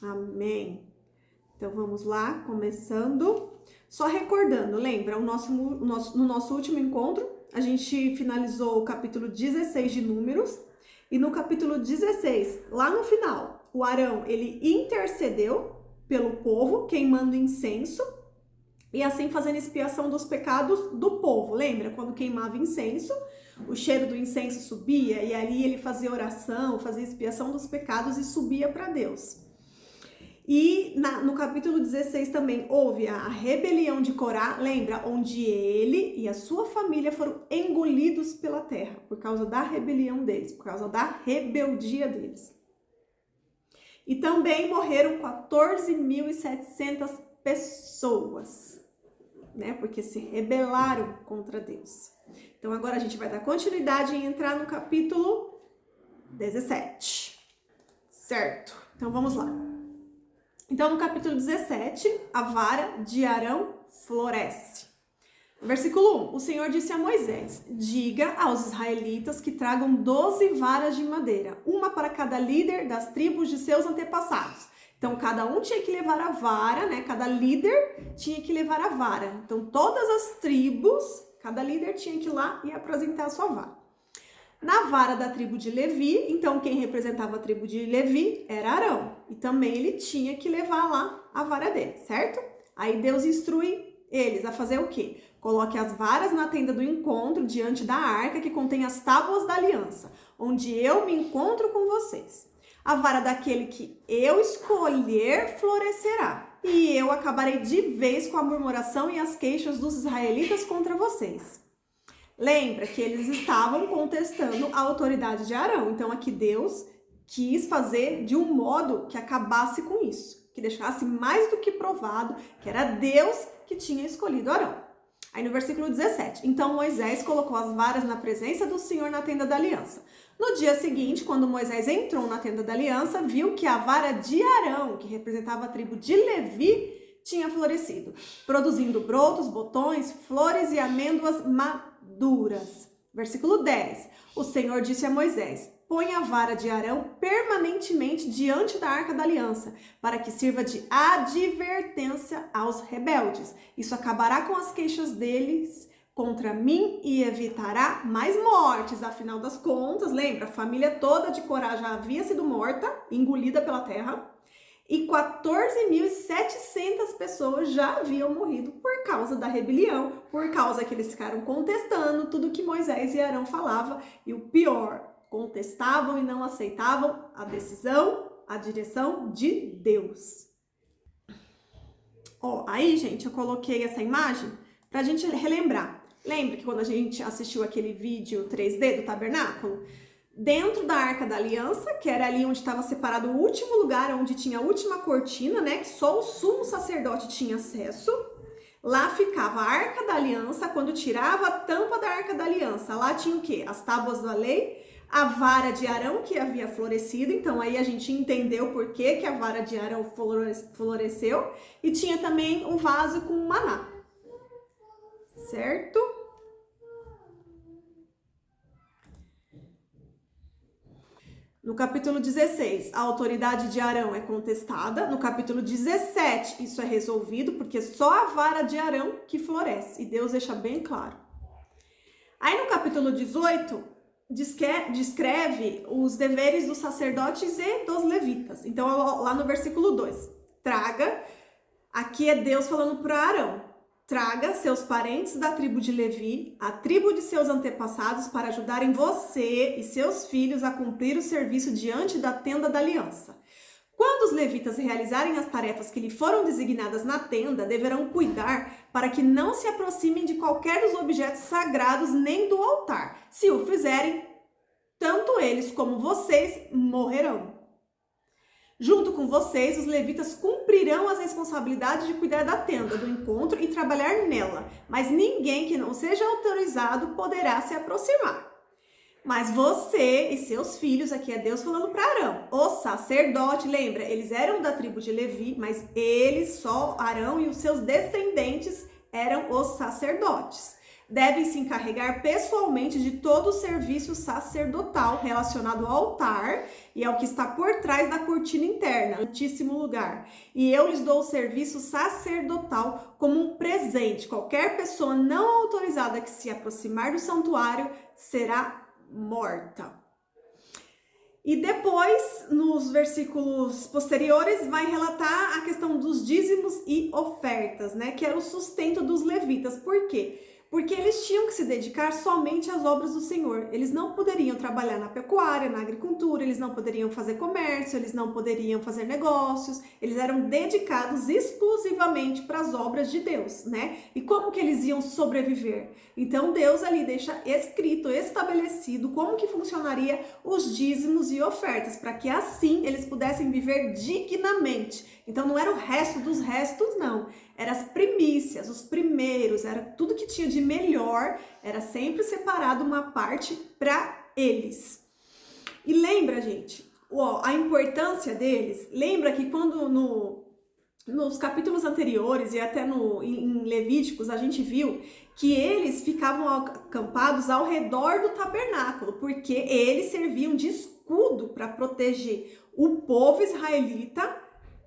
Amém. Então vamos lá, começando. Só recordando, lembra, no nosso último encontro, a gente finalizou o capítulo 16 de Números. E no capítulo 16, lá no final, o Arão, ele intercedeu pelo povo, queimando incenso. E assim fazendo expiação dos pecados do povo. Lembra? Quando queimava incenso, o cheiro do incenso subia e ali ele fazia oração, fazia expiação dos pecados e subia para Deus. E no capítulo 16 também houve a rebelião de Corá, lembra? Onde ele e a sua família foram engolidos pela terra por causa da rebelião deles, por causa da rebeldia deles. E também morreram 14.700 pessoas, né? Porque se rebelaram contra Deus. Então agora a gente vai dar continuidade e entrar no capítulo 17, certo? Então vamos lá. Então no capítulo 17, a vara de Arão floresce. Versículo 1, o Senhor disse a Moisés, diga aos israelitas que tragam 12 varas de madeira, uma para cada líder das tribos de seus antepassados. Então, cada um tinha que levar a vara, né? Cada líder tinha que levar a vara. Então, todas as tribos, cada líder tinha que ir lá e apresentar a sua vara. Na vara da tribo de Levi, então quem representava a tribo de Levi era Arão. E também ele tinha que levar lá a vara dele, certo? Aí Deus instrui eles a fazer o quê? Coloque as varas na tenda do encontro, diante da arca que contém as tábuas da aliança, onde eu me encontro com vocês. A vara daquele que eu escolher florescerá, e eu acabarei de vez com a murmuração e as queixas dos israelitas contra vocês. Lembra que eles estavam contestando a autoridade de Arão, então aqui Deus quis fazer de um modo que acabasse com isso, que deixasse mais do que provado que era Deus que tinha escolhido Arão. Aí no versículo 17, então Moisés colocou as varas na presença do Senhor na tenda da aliança. No dia seguinte, quando Moisés entrou na tenda da aliança, viu que a vara de Arão, que representava a tribo de Levi, tinha florescido, produzindo brotos, botões, flores e amêndoas maduras. Versículo 10, o Senhor disse a Moisés, põe a vara de Arão permanentemente diante da arca da aliança, para que sirva de advertência aos rebeldes. Isso acabará com as queixas deles contra mim e evitará mais mortes. Afinal das contas, lembra, a família toda de Corá já havia sido morta, engolida pela terra, e 14.700 pessoas já haviam morrido por causa da rebelião, por causa que eles ficaram contestando tudo que Moisés e Arão falavam, e o pior, contestavam e não aceitavam a decisão, a direção de Deus. Ó, aí, gente, eu coloquei essa imagem pra gente relembrar. Lembra que quando a gente assistiu aquele vídeo 3D do tabernáculo? Dentro da Arca da Aliança, que era ali onde estava separado o último lugar, onde tinha a última cortina, né? Que só o sumo sacerdote tinha acesso. Lá ficava a Arca da Aliança. Quando tirava a tampa da Arca da Aliança, lá tinha o quê? As tábuas da lei, a vara de Arão que havia florescido, então aí a gente entendeu por que a vara de Arão floresceu, e tinha também um vaso com maná, certo? No capítulo 16, a autoridade de Arão é contestada. No capítulo 17, isso é resolvido, porque só a vara de Arão que floresce, e Deus deixa bem claro. Aí no capítulo 18, descreve os deveres dos sacerdotes e dos levitas. Então, lá no versículo 2, traga, aqui é Deus falando para Arão, traga seus parentes da tribo de Levi, a tribo de seus antepassados, para ajudarem você e seus filhos a cumprir o serviço diante da tenda da aliança. Quando os levitas realizarem as tarefas que lhe foram designadas na tenda, deverão cuidar para que não se aproximem de qualquer dos objetos sagrados nem do altar. Se o fizerem, tanto eles como vocês morrerão. Junto com vocês, os levitas cumprirão as responsabilidades de cuidar da tenda do encontro e trabalhar nela, mas ninguém que não seja autorizado poderá se aproximar. Mas você e seus filhos, aqui é Deus falando para Arão, o sacerdote, lembra, eles eram da tribo de Levi, mas eles, só Arão e os seus descendentes eram os sacerdotes. devem se encarregar pessoalmente de todo o serviço sacerdotal relacionado ao altar e ao que está por trás da cortina interna, Santíssimo Lugar. E eu lhes dou o serviço sacerdotal como um presente. Qualquer pessoa não autorizada que se aproximar do santuário será morta. E depois, nos versículos posteriores, vai relatar a questão dos dízimos e ofertas, né? Que era o sustento dos levitas. Por quê? Porque eles tinham que se dedicar somente às obras do Senhor. Eles não poderiam trabalhar na pecuária, na agricultura, eles não poderiam fazer comércio, eles não poderiam fazer negócios. Eles eram dedicados exclusivamente para as obras de Deus, né? E como que eles iam sobreviver? Então Deus ali deixa escrito, estabelecido como que funcionaria os dízimos e ofertas, para que assim eles pudessem viver dignamente. Então não era o resto dos restos, não. Eram as primícias, os primeiros, era tudo que tinha de melhor, era sempre separado uma parte para eles. E lembra, gente, a importância deles? Lembra que quando nos capítulos anteriores e até em Levíticos a gente viu que eles ficavam acampados ao redor do tabernáculo, porque eles serviam de escudo para proteger o povo israelita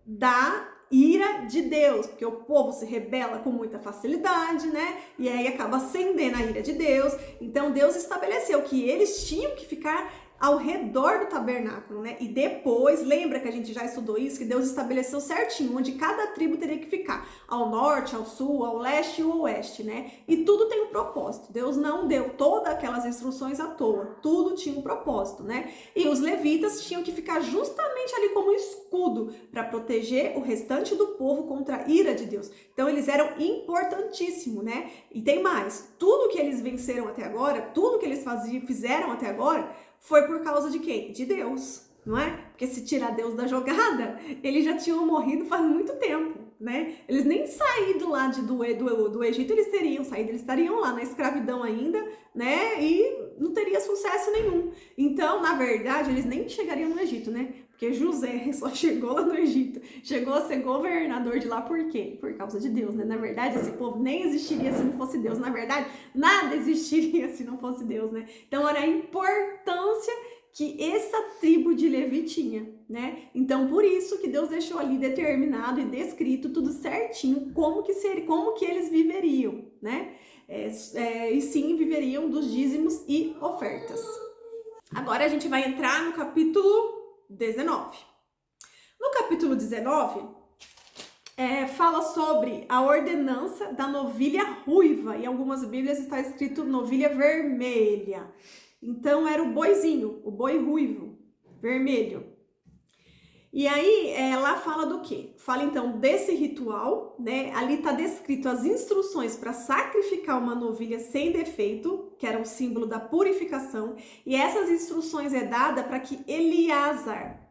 da ira de Deus, porque o povo se rebela com muita facilidade, né? E aí acaba acendendo a ira de Deus. Então Deus estabeleceu que eles tinham que ficar ao redor do tabernáculo, né? E depois, lembra que a gente já estudou isso, que Deus estabeleceu certinho onde cada tribo teria que ficar, ao norte, ao sul, ao leste e ao oeste, né? E tudo tem um propósito. Deus não deu todas aquelas instruções à toa, tudo tinha um propósito, né? E os levitas tinham que ficar justamente ali como escudo para proteger o restante do povo contra a ira de Deus. Então eles eram importantíssimos, né? E tem mais, tudo que eles venceram até agora, tudo que eles fizeram até agora, foi por causa de quem? De Deus, não é? Porque se tirar Deus da jogada, eles já tinham morrido faz muito tempo, né? Eles nem saído lá do Egito, eles teriam saído, eles estariam lá na escravidão ainda, né? E não teria sucesso nenhum. Então, na verdade, eles nem chegariam no Egito, né? Porque José só chegou lá no Egito, chegou a ser governador de lá por quê? Por causa de Deus, né? Na verdade, esse povo nem existiria se não fosse Deus. Na verdade, nada existiria se não fosse Deus, né? Então, olha a importância que essa tribo de Levi tinha, né? Então, por isso que Deus deixou ali determinado e descrito tudo certinho como que eles viveriam, né? E sim, viveriam dos dízimos e ofertas. Agora a gente vai entrar no capítulo 19. No capítulo 19, fala sobre a ordenança da novilha ruiva. Em algumas bíblias está escrito novilha vermelha. Então era o boizinho, o boi ruivo, vermelho. E aí, lá fala do quê? Fala então desse ritual, né? Ali está descrito as instruções para sacrificar uma novilha sem defeito, que era um símbolo da purificação. E essas instruções dada para que Eleazar,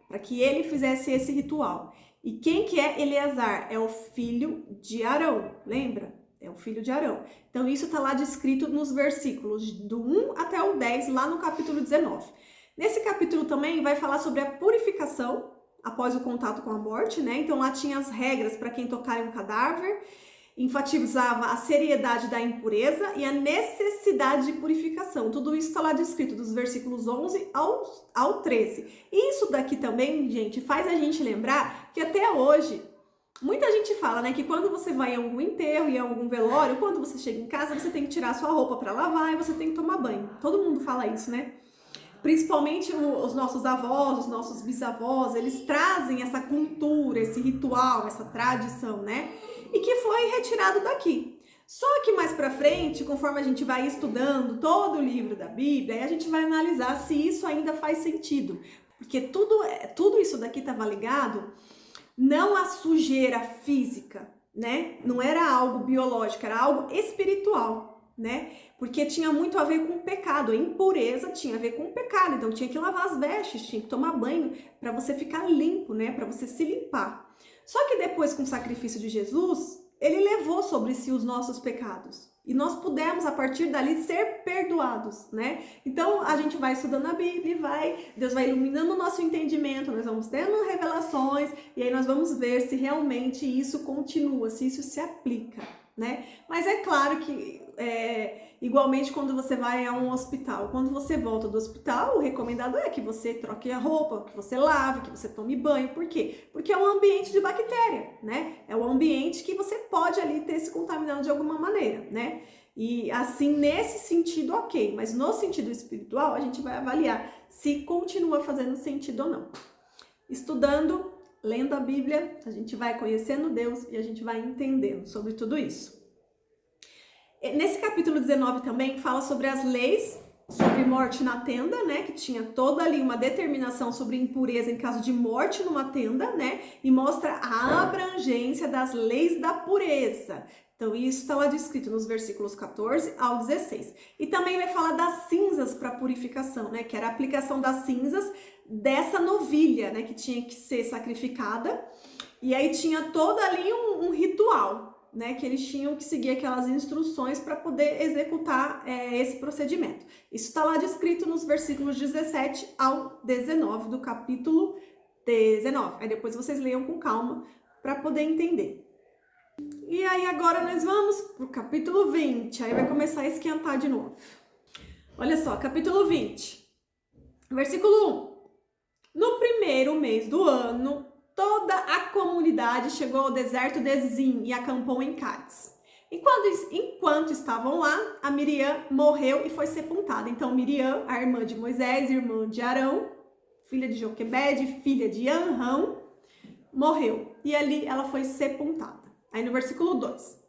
para que ele fizesse esse ritual. E quem que é Eleazar? É o filho de Arão, lembra? É o filho de Arão. Então isso está lá descrito nos versículos do 1 até o 10, lá no capítulo 19. Nesse capítulo também vai falar sobre a purificação após o contato com a morte, né? Então lá tinha as regras para quem tocar em um cadáver, enfatizava a seriedade da impureza e a necessidade de purificação. Tudo isso está lá descrito, dos versículos 11 ao 13. E isso daqui também, gente, faz a gente lembrar que até hoje, muita gente fala, né, que quando você vai em algum enterro, em algum velório, quando você chega em casa, você tem que tirar sua roupa para lavar e você tem que tomar banho. Todo mundo fala isso, né? Principalmente os nossos avós, os nossos bisavós, eles trazem essa cultura, esse ritual, essa tradição, né? E que foi retirado daqui. Só que mais pra frente, conforme a gente vai estudando todo o livro da Bíblia, aí a gente vai analisar se isso ainda faz sentido. Porque tudo isso daqui estava ligado não à sujeira física, né? Não era algo biológico, era algo espiritual, né? Porque tinha muito a ver com o pecado, a impureza tinha a ver com o pecado, então tinha que lavar as vestes, tinha que tomar banho para você ficar limpo, né? Para você se limpar. Só que depois, com o sacrifício de Jesus, ele levou sobre si os nossos pecados. E nós pudemos, a partir dali, ser perdoados, né? Então, a gente vai estudando a Bíblia, Deus vai iluminando o nosso entendimento, nós vamos tendo revelações, e aí nós vamos ver se realmente isso continua, se isso se aplica, né? Mas é claro que, igualmente, quando você vai a um hospital, quando você volta do hospital, o recomendado é que você troque a roupa, que você lave, que você tome banho. Por quê? Porque é um ambiente de bactéria, né? É um ambiente que você pode ali ter se contaminado de alguma maneira, né? E assim, nesse sentido, ok. Mas no sentido espiritual, a gente vai avaliar se continua fazendo sentido ou não. Estudando, lendo a Bíblia, a gente vai conhecendo Deus e a gente vai entendendo sobre tudo isso. Nesse capítulo 19 também fala sobre as leis sobre morte na tenda, né? Que tinha toda ali uma determinação sobre impureza em caso de morte numa tenda, né? E mostra a abrangência das leis da pureza. Então, isso está lá descrito nos versículos 14 ao 16. E também vai falar das cinzas para purificação, né? Que era a aplicação das cinzas dessa novilha, né? Que tinha que ser sacrificada. E aí tinha todo ali um ritual, né? Que eles tinham que seguir aquelas instruções para poder executar esse procedimento. Isso está lá descrito nos versículos 17 ao 19 do capítulo 19. Aí depois vocês leiam com calma para poder entender. E aí agora nós vamos pro capítulo 20, aí vai começar a esquentar de novo. Olha só, capítulo 20, versículo 1. No primeiro mês do ano, toda a comunidade chegou ao deserto de Zin e acampou em Cádiz. Enquanto estavam lá, a Miriam morreu e foi sepultada. Então Miriam, a irmã de Moisés, irmã de Arão, filha de Joquebede, filha de Anrão, morreu. E ali ela foi sepultada. Aí no versículo 2.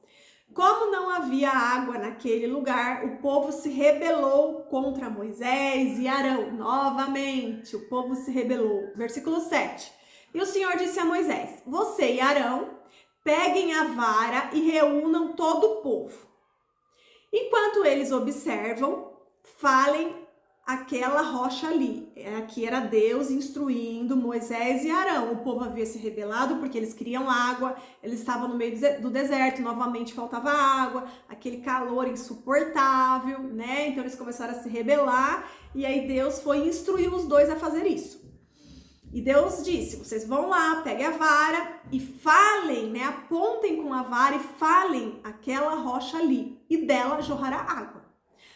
Como não havia água naquele lugar, o povo se rebelou contra Moisés e Arão. Novamente, o povo se rebelou. Versículo 7. E o Senhor disse a Moisés: você e Arão peguem a vara e reúnam todo o povo. Enquanto eles observam, falem aquela rocha ali. Aqui era Deus instruindo Moisés e Arão. O povo havia se rebelado porque eles queriam água, eles estavam no meio do deserto, novamente faltava água, aquele calor insuportável, né? Então eles começaram a se rebelar e aí Deus foi instruir os dois a fazer isso. E Deus disse: vocês vão lá, peguem a vara e falem, né? Apontem com a vara e falem aquela rocha ali, e dela jorrará água.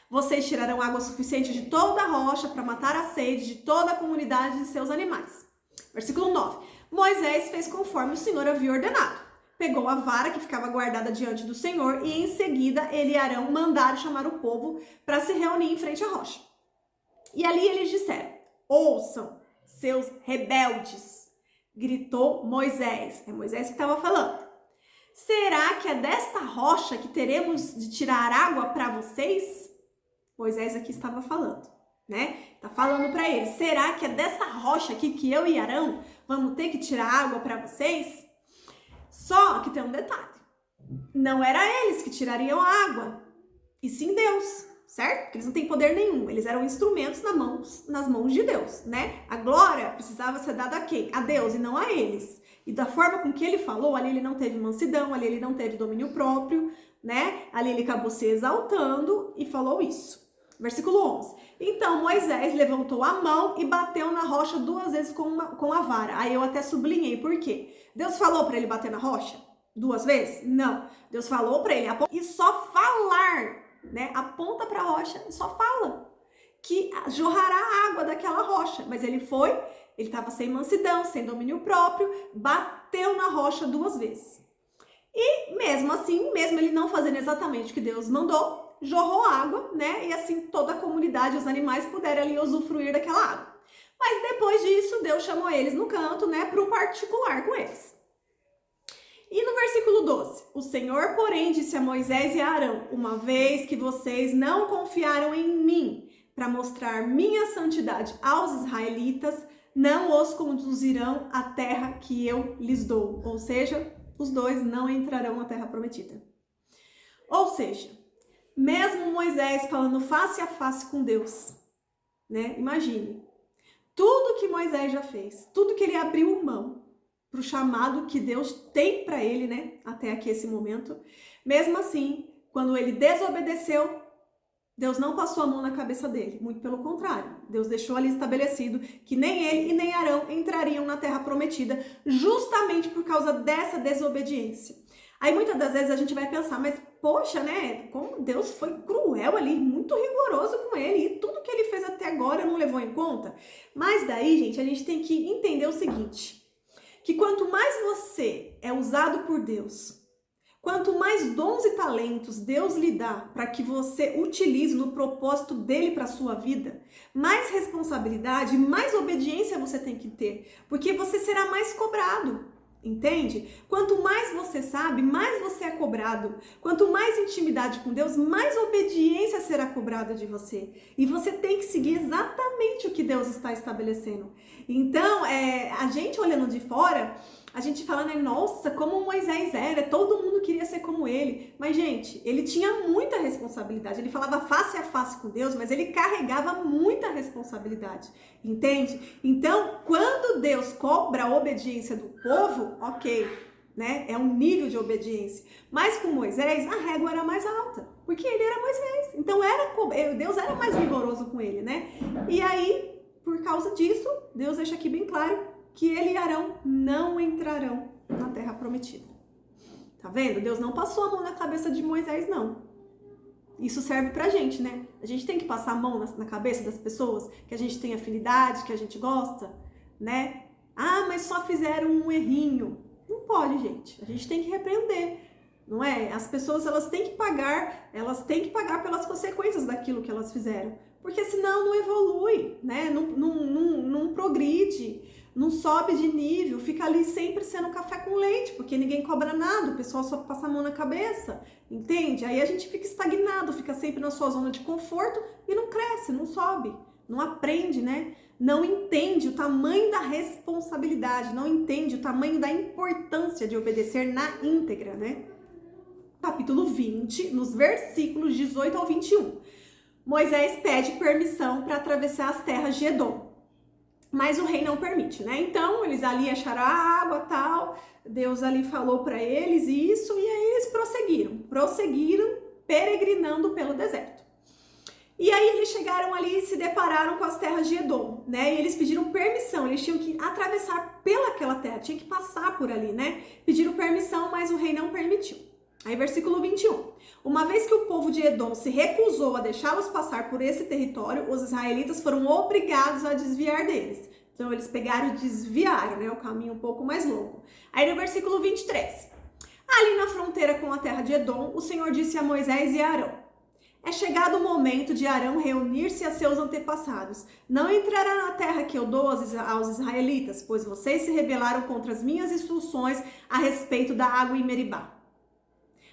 Vocês tirarão água suficiente de toda a rocha para matar a sede de toda a comunidade de seus animais. Versículo 9. Moisés fez conforme o Senhor havia ordenado. Pegou a vara que ficava guardada diante do Senhor e em seguida ele e Arão mandaram chamar o povo para se reunir em frente à rocha. E ali eles disseram: ouçam, seus rebeldes, gritou Moisés. É Moisés que estava falando. Será que é desta rocha que teremos de tirar água para vocês? Moisés aqui estava falando, né? Tá falando para eles: será que é dessa rocha aqui que eu e Arão vamos ter que tirar água para vocês? Só que tem um detalhe: não era eles que tirariam a água, e sim Deus, certo? Porque eles não têm poder nenhum, eles eram instrumentos nas mãos de Deus, né? A glória precisava ser dada a quem? A Deus e não a eles. E da forma com que ele falou, ali ele não teve mansidão, ali ele não teve domínio próprio, né? Ali ele acabou se exaltando e falou isso. Versículo 11. Então Moisés levantou a mão e bateu na rocha 2 vezes com a vara. Aí eu até sublinhei, por quê? Deus falou para ele bater na rocha 2 vezes? Não. Deus falou para ele e só falar, né? Aponta para a rocha e só fala que jorrará água daquela rocha. Mas ele estava sem mansidão, sem domínio próprio, bateu na rocha 2 vezes. E mesmo assim, mesmo ele não fazendo exatamente o que Deus mandou, jorrou água, né? E assim toda a comunidade, os animais puderam ali usufruir daquela água. Mas depois disso, Deus chamou eles no canto, né? Para o particular com eles. E no versículo 12, o Senhor, porém, disse a Moisés e a Arão: uma vez que vocês não confiaram em mim para mostrar minha santidade aos israelitas, não os conduzirão à terra que eu lhes dou. Ou seja, os dois não entrarão na terra prometida. Ou seja, mesmo Moisés falando face a face com Deus, né? Imagine, tudo que Moisés já fez, tudo que ele abriu mão para o chamado que Deus tem para ele, né? Até aqui esse momento. Mesmo assim, quando ele desobedeceu, Deus não passou a mão na cabeça dele, muito pelo contrário. Deus deixou ali estabelecido que nem ele e nem Arão entrariam na terra prometida, justamente por causa dessa desobediência. Aí muitas das vezes a gente vai pensar, mas poxa, né, como Deus foi cruel ali, muito rigoroso com ele, e tudo que ele fez até agora não levou em conta. Mas daí, gente, a gente tem que entender o seguinte, que quanto mais você é usado por Deus, quanto mais dons e talentos Deus lhe dá para que você utilize no propósito dele para a sua vida, mais responsabilidade, mais obediência você tem que ter, porque você será mais cobrado, entende? Quanto mais você sabe, mais você é cobrado. Quanto mais intimidade com Deus, mais obediência será cobrada de você. E você tem que seguir exatamente o que Deus está estabelecendo. Então, a gente olhando de fora, a gente fala, né, nossa, como Moisés era, todo mundo queria ser como ele. Mas, gente, ele tinha muita responsabilidade. Ele falava face a face com Deus, mas ele carregava muita responsabilidade, entende? Então, quando Deus cobra a obediência do povo, ok, né, é um nível de obediência. Mas com Moisés, a régua era mais alta, porque ele era Moisés. Então, Deus era mais rigoroso com ele, né? E aí, por causa disso, Deus deixa aqui bem claro que ele e Arão não entrarão na terra prometida. Tá vendo? Deus não passou a mão na cabeça de Moisés, não. Isso serve pra gente, né? A gente tem que passar a mão na cabeça das pessoas que a gente tem afinidade, que a gente gosta, né? Ah, mas só fizeram um errinho. Não pode, gente. A gente tem que repreender, não é? As pessoas, elas têm que pagar pelas consequências daquilo que elas fizeram. Porque senão não evolui, né? Não progride, não sobe de nível, fica ali sempre sendo café com leite, porque ninguém cobra nada, o pessoal só passa a mão na cabeça, entende? Aí a gente fica estagnado, fica sempre na sua zona de conforto e não cresce, não sobe, não aprende, né? Não entende o tamanho da responsabilidade, não entende o tamanho da importância de obedecer na íntegra, né? Capítulo 20, nos versículos 18 ao 21. Moisés pede permissão para atravessar as terras de Edom, mas o rei não permite, né? Então, eles ali acharam a água, tal, Deus ali falou para eles isso, e aí eles prosseguiram peregrinando pelo deserto. E aí eles chegaram ali e se depararam com as terras de Edom, né? E eles pediram permissão, eles tinham que atravessar pelaquela terra, tinham que passar por ali, né? Pediram permissão, mas o rei não permitiu. Aí, versículo 21. Uma vez que o povo de Edom se recusou a deixá-los passar por esse território, os israelitas foram obrigados a desviar deles. Então, eles pegaram e desviaram, né? O caminho um pouco mais longo. Aí, no versículo 23. Ali na fronteira com a terra de Edom, o Senhor disse a Moisés e a Arão: é chegado o momento de Arão reunir-se a seus antepassados. Não entrará na terra que eu dou aos israelitas, pois vocês se rebelaram contra as minhas instruções a respeito da água em Meribá.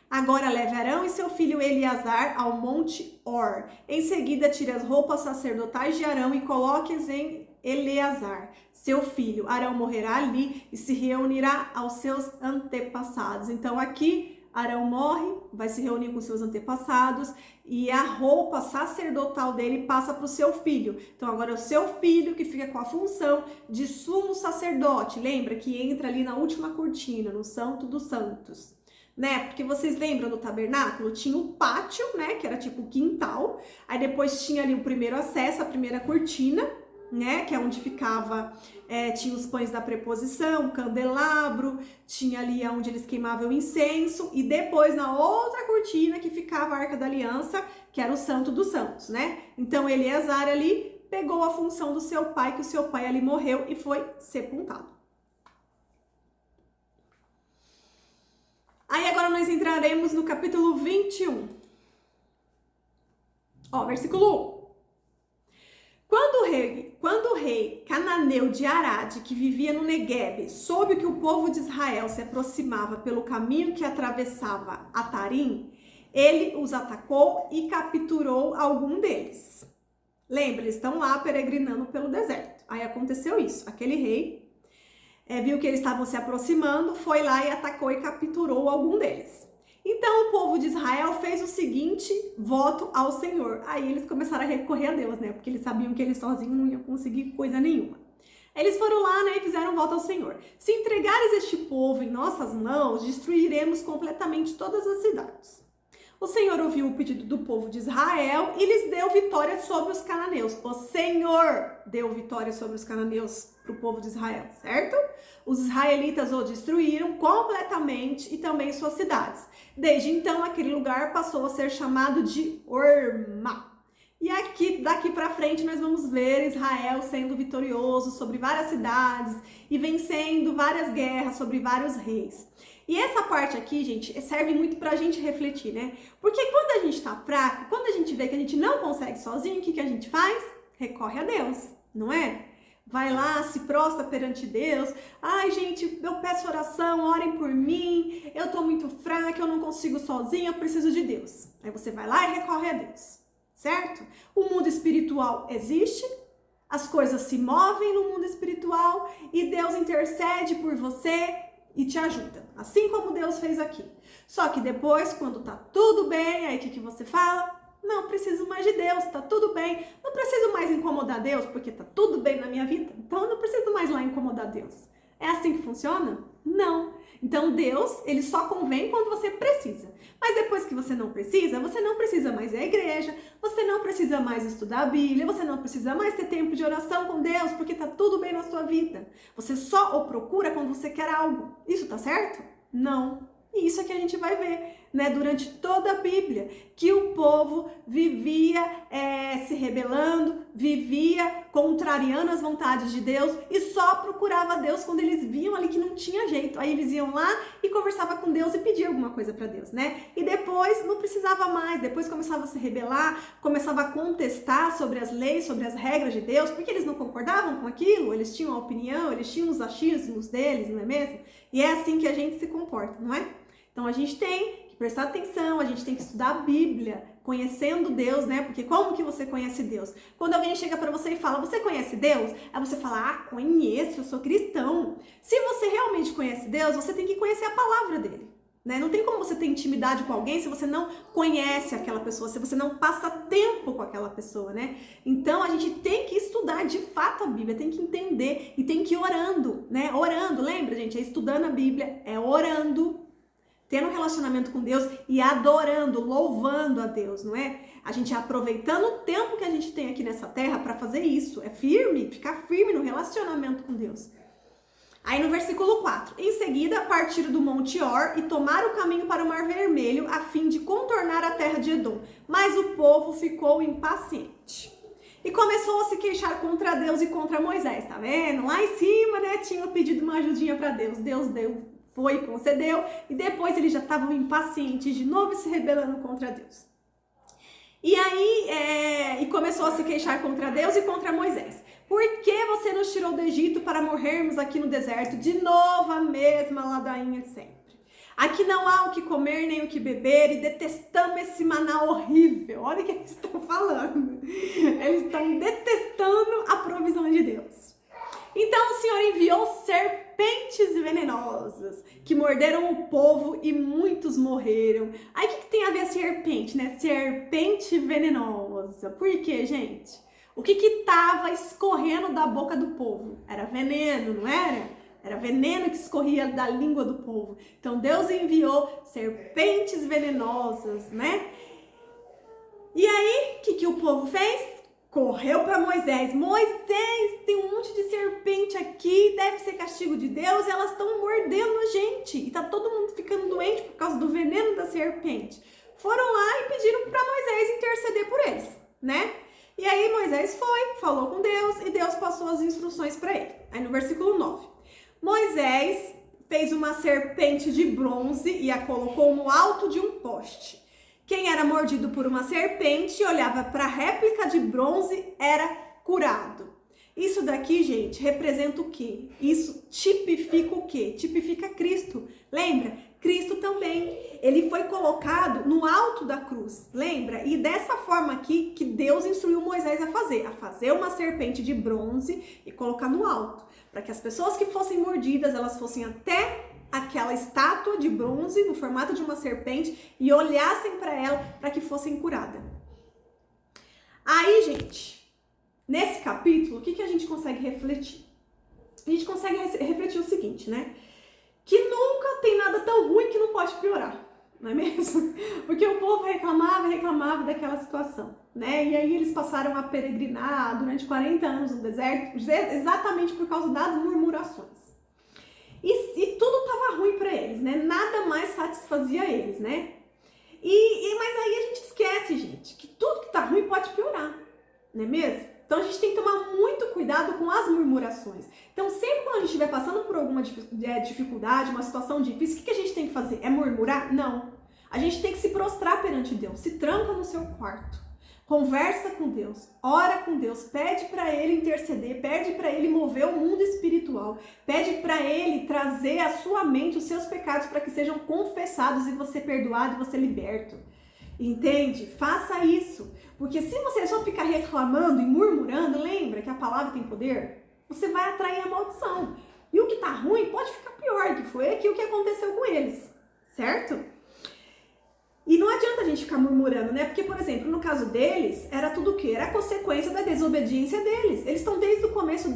Agora leve Arão e seu filho Eleazar ao monte Or. Em seguida, tire as roupas sacerdotais de Arão e coloque-as em Eleazar, seu filho. Arão morrerá ali e se reunirá aos seus antepassados. Então aqui Arão morre, vai se reunir com seus antepassados e a roupa sacerdotal dele passa para o seu filho. Então agora é o seu filho que fica com a função de sumo sacerdote. Lembra que entra ali na última cortina, no Santo dos Santos, né? Porque vocês lembram do tabernáculo? Tinha o pátio, né? Que era tipo o quintal. Aí depois tinha ali o primeiro acesso, a primeira cortina, né? Que é onde ficava, tinha os pães da preposição, o candelabro, tinha ali onde eles queimavam o incenso. E depois na outra cortina que ficava a Arca da Aliança, que era o Santo dos Santos, né? Então Eleazar ali pegou a função do seu pai, que o seu pai ali morreu e foi sepultado. Aí agora nós entraremos no capítulo 21. Ó, versículo 1. Quando o rei cananeu de Arade, que vivia no Neguebe, soube que o povo de Israel se aproximava pelo caminho que atravessava Atarim, ele os atacou e capturou algum deles. Lembra, eles estão lá peregrinando pelo deserto. Aí aconteceu isso. Aquele rei viu que eles estavam se aproximando, foi lá e atacou e capturou algum deles. Então o povo de Israel fez o seguinte voto ao Senhor. Aí eles começaram a recorrer a Deus, né? Porque eles sabiam que eles sozinhos não iam conseguir coisa nenhuma. Eles foram lá, né, e fizeram um voto ao Senhor. Se entregares este povo em nossas mãos, destruiremos completamente todas as cidades. O Senhor ouviu o pedido do povo de Israel e lhes deu vitória sobre os cananeus. O Senhor deu vitória sobre os cananeus para o povo de Israel, certo? Os israelitas o destruíram completamente e também suas cidades. Desde então, aquele lugar passou a ser chamado de Hormá. E daqui para frente, nós vamos ver Israel sendo vitorioso sobre várias cidades e vencendo várias guerras sobre vários reis. E essa parte aqui, gente, serve muito pra gente refletir, né? Porque quando a gente tá fraco, quando a gente vê que a gente não consegue sozinho, o que a gente faz? Recorre a Deus, não é? Vai lá, se prostra perante Deus. Ai, gente, eu peço oração, orem por mim. Eu tô muito fraca, eu não consigo sozinha, eu preciso de Deus. Aí você vai lá e recorre a Deus, certo? O mundo espiritual existe, as coisas se movem no mundo espiritual e Deus intercede por você e te ajuda, assim como Deus fez aqui. Só que depois, quando tá tudo bem, aí o que você fala? Não preciso mais de Deus, tá tudo bem. Não preciso mais incomodar Deus, porque tá tudo bem na minha vida. Então eu não preciso mais lá incomodar Deus. É assim que funciona? Não. Então Deus, ele só convém quando você precisa. Mas depois que você não precisa mais ir à igreja, você não precisa mais estudar a Bíblia, você não precisa mais ter tempo de oração com Deus, porque tá tudo bem na sua vida. Você só o procura quando você quer algo. Isso tá certo? Não. E isso é que a gente vai ver, né, durante toda a Bíblia, que o povo vivia se rebelando, vivia contrariando as vontades de Deus e só procurava Deus quando eles viam ali que não tinha jeito. Aí eles iam lá e conversavam com Deus e pediam alguma coisa para Deus, né? E depois não precisava mais, depois começava a se rebelar, começava a contestar sobre as leis, sobre as regras de Deus, porque eles não concordavam com aquilo, eles tinham a opinião, eles tinham os achismos deles, não é mesmo? E é assim que a gente se comporta, não é? Então a gente tem que prestar atenção, a gente tem que estudar a Bíblia, conhecendo Deus, né? Porque como que você conhece Deus? Quando alguém chega pra você e fala, você conhece Deus? Aí você fala, ah, conheço, eu sou cristão. Se você realmente conhece Deus, você tem que conhecer a palavra dele, né? Não tem como você ter intimidade com alguém se você não conhece aquela pessoa, se você não passa tempo com aquela pessoa, né? Então a gente tem que estudar de fato a Bíblia, tem que entender e tem que ir orando, né? Orando, lembra, gente? É estudando a Bíblia, é orando, tendo um relacionamento com Deus e adorando, louvando a Deus, não é? A gente aproveitando o tempo que a gente tem aqui nessa terra para fazer isso. É firme, ficar firme no relacionamento com Deus. Aí no versículo 4. Em seguida, partiram do Monte Or e tomaram o caminho para o Mar Vermelho a fim de contornar a terra de Edom. Mas o povo ficou impaciente e começou a se queixar contra Deus e contra Moisés, tá vendo? Lá em cima, né, tinham pedido uma ajudinha para Deus. Deus deu, foi e concedeu, e depois eles já estavam impacientes, de novo se rebelando contra Deus. E aí, e começou a se queixar contra Deus e contra Moisés. Por que você nos tirou do Egito para morrermos aqui no deserto? De novo a mesma ladainha de sempre. Aqui não há o que comer nem o que beber e detestamos esse maná horrível. Olha o que eles estão falando. Eles estão detestando a provisão de Deus. Então o Senhor enviou serpentes venenosas que morderam o povo e muitos morreram. Aí o que tem a ver a serpente, né? Serpente venenosa. Por quê, gente? O que estava escorrendo da boca do povo? Era veneno, não era? Era veneno que escorria da língua do povo. Então Deus enviou serpentes venenosas, né? E aí, o que o povo fez? Correu para Moisés. Moisés, tem um monte de serpente aqui, deve ser castigo de Deus, e elas estão mordendo a gente. E tá todo mundo ficando doente por causa do veneno da serpente. Foram lá e pediram para Moisés interceder por eles, né? E aí Moisés foi, falou com Deus e Deus passou as instruções para ele. Aí no versículo 9. Moisés fez uma serpente de bronze e a colocou no alto de um poste. Quem era mordido por uma serpente e olhava para a réplica de bronze era curado. Isso daqui, gente, representa o quê? Isso tipifica o quê? Tipifica Cristo. Lembra? Cristo também. Ele foi colocado no alto da cruz. Lembra? E dessa forma aqui que Deus instruiu Moisés a fazer uma serpente de bronze e colocar no alto. Para que as pessoas que fossem mordidas, elas fossem até aquela estátua de bronze no formato de uma serpente e olhassem para ela para que fossem curadas. Aí, gente, nesse capítulo, o que a gente consegue refletir? A gente consegue refletir o seguinte, né? Que nunca tem nada tão ruim que não pode piorar. não é mesmo? Porque o povo reclamava daquela situação, né? E aí eles passaram a peregrinar durante 40 anos no deserto, exatamente por causa das murmurações. E tudo estava ruim para eles, né? Nada mais satisfazia eles, né? Mas aí a gente esquece, gente, que tudo que tá ruim pode piorar, não é mesmo? Então a gente tem que tomar muito cuidado com as murmurações. Então sempre quando a gente estiver passando por alguma dificuldade, uma situação difícil, o que a gente tem que fazer? É murmurar? Não. A gente tem que se prostrar perante Deus, se tranca no seu quarto, conversa com Deus, ora com Deus, pede para Ele interceder, pede para Ele mover o mundo espiritual, pede para Ele trazer à sua mente os seus pecados para que sejam confessados e você perdoado e você liberto. Entende? Faça isso. Porque se você só ficar reclamando e murmurando, lembra que a palavra tem poder? Você vai atrair a maldição. E o que tá ruim pode ficar pior, que foi aqui o que aconteceu com eles. Certo? E não adianta a gente ficar murmurando, né? Porque, por exemplo, no caso deles, era tudo o quê? Era a consequência da desobediência deles. Eles estão desde o começo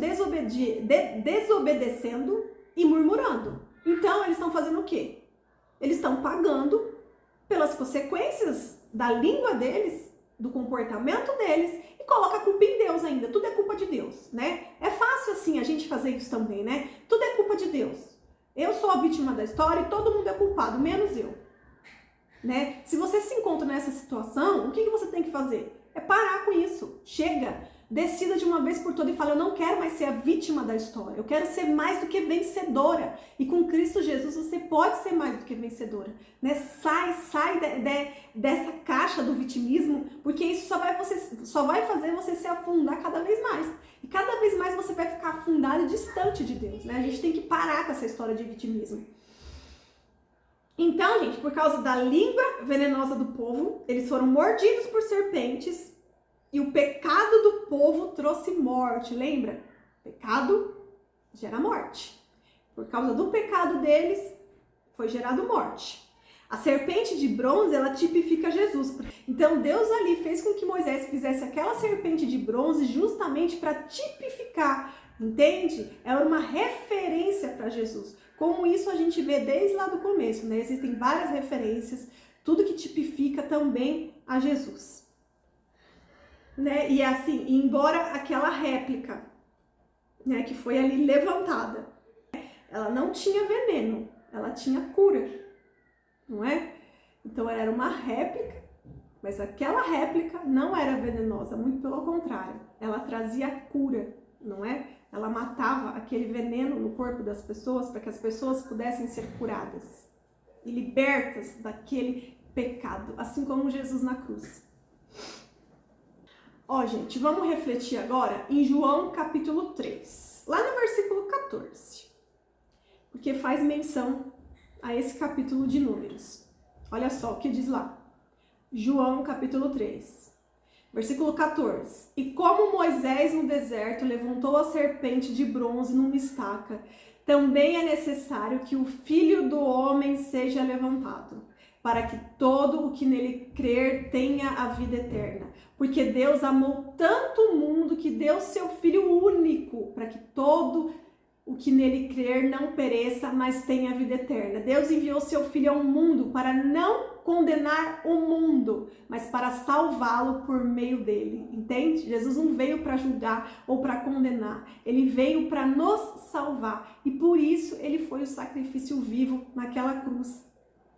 desobedecendo e murmurando. Então, eles estão fazendo o quê? Eles estão pagando pelas consequências da língua deles, do comportamento deles, e coloca a culpa em Deus ainda. Tudo é culpa de Deus, né? É fácil assim a gente fazer isso também, né? Tudo é culpa de Deus. Eu sou a vítima da história e todo mundo é culpado, menos eu. Né? Se você se encontra nessa situação, o que você tem que fazer? É parar com isso. Chega, decida de uma vez por todas e fala, eu não quero mais ser a vítima da história, eu quero ser mais do que vencedora. E com Cristo Jesus você pode ser mais do que vencedora. Né? Sai dessa caixa do vitimismo, porque isso só vai fazer você se afundar cada vez mais. E cada vez mais você vai ficar afundado e distante de Deus. Né? A gente tem que parar com essa história de vitimismo. Então, gente, por causa da língua venenosa do povo, eles foram mordidos por serpentes e o pecado do povo trouxe morte, lembra? Pecado gera morte. Por causa do pecado deles, foi gerado morte. A serpente de bronze, ela tipifica Jesus. Então, Deus ali fez com que Moisés fizesse aquela serpente de bronze justamente para tipificar, entende? Era uma referência para Jesus. Como isso a gente vê desde lá do começo, né? Existem várias referências, tudo que tipifica também a Jesus. Né? E assim, embora aquela réplica, né, que foi ali levantada, ela não tinha veneno, ela tinha cura, não é? Então ela era uma réplica, mas aquela réplica não era venenosa, muito pelo contrário, ela trazia cura, não é? Ela matava aquele veneno no corpo das pessoas para que as pessoas pudessem ser curadas e libertas daquele pecado, assim como Jesus na cruz. Ó, gente, vamos refletir agora em João capítulo 3, lá no versículo 14, porque faz menção a esse capítulo de Números. Olha só o que diz lá. João capítulo 3. Versículo 14. E como Moisés no deserto levantou a serpente de bronze numa estaca, também é necessário que o Filho do Homem seja levantado, para que todo o que nele crer tenha a vida eterna. Porque Deus amou tanto o mundo que deu seu Filho único, para que todo o que nele crer não pereça, mas tenha a vida eterna. Deus enviou seu Filho ao mundo para não condenar o mundo, mas para salvá-lo por meio dele, entende? Jesus não veio para julgar ou para condenar, ele veio para nos salvar e por isso ele foi o sacrifício vivo naquela cruz,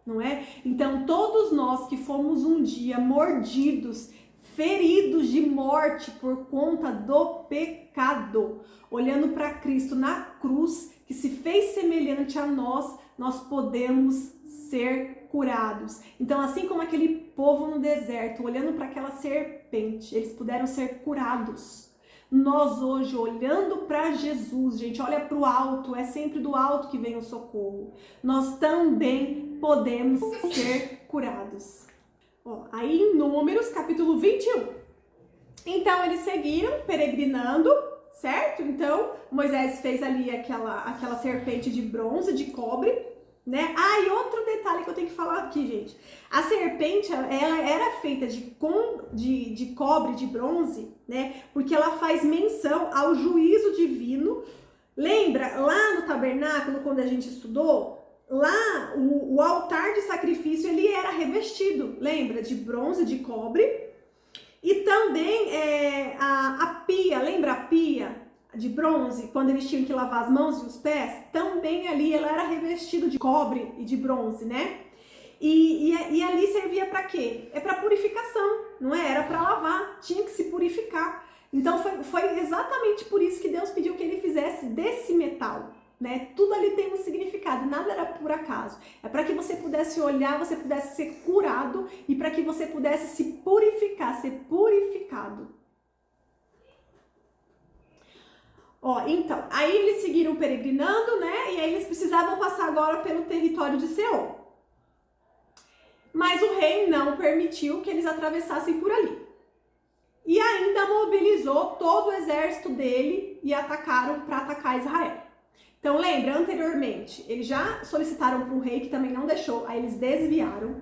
não é? Então todos nós que fomos um dia mordidos, feridos de morte por conta do pecado, olhando para Cristo na cruz, que se fez semelhante a nós, nós podemos ser curados. Então, assim como aquele povo no deserto, olhando para aquela serpente, eles puderam ser curados. Nós hoje, olhando para Jesus, gente, olha para o alto, é sempre do alto que vem o socorro. Nós também podemos ser curados. Ó, aí em Números, capítulo 21. Então, eles seguiram peregrinando, certo? Então, Moisés fez ali aquela serpente de bronze, de cobre, né? Ah, e outro detalhe que eu tenho que falar aqui, gente. A serpente, ela era feita de cobre, de bronze, né? Porque ela faz menção ao juízo divino. Lembra, lá no tabernáculo, quando a gente estudou, lá o altar de sacrifício ele era revestido, lembra? De bronze, de cobre. E também a pia, lembra a pia de bronze? Quando eles tinham que lavar as mãos e os pés, também ali ela era revestida de cobre e de bronze, né? E ali servia para quê? É para purificação, não é? Era para lavar, tinha que se purificar. Então foi exatamente por isso que Deus pediu que ele fizesse desse metal, né? Tudo ali tem um significado, nada era por acaso. É para que você pudesse olhar, você pudesse ser curado e para que você pudesse se purificar, ser purificado. Ó, então, aí eles seguiram peregrinando, né? E aí eles precisavam passar agora pelo território de Seom. Mas o rei não permitiu que eles atravessassem por ali. E ainda mobilizou todo o exército dele e atacaram para atacar Israel. Então lembra, anteriormente, eles já solicitaram para o rei, que também não deixou, aí eles desviaram.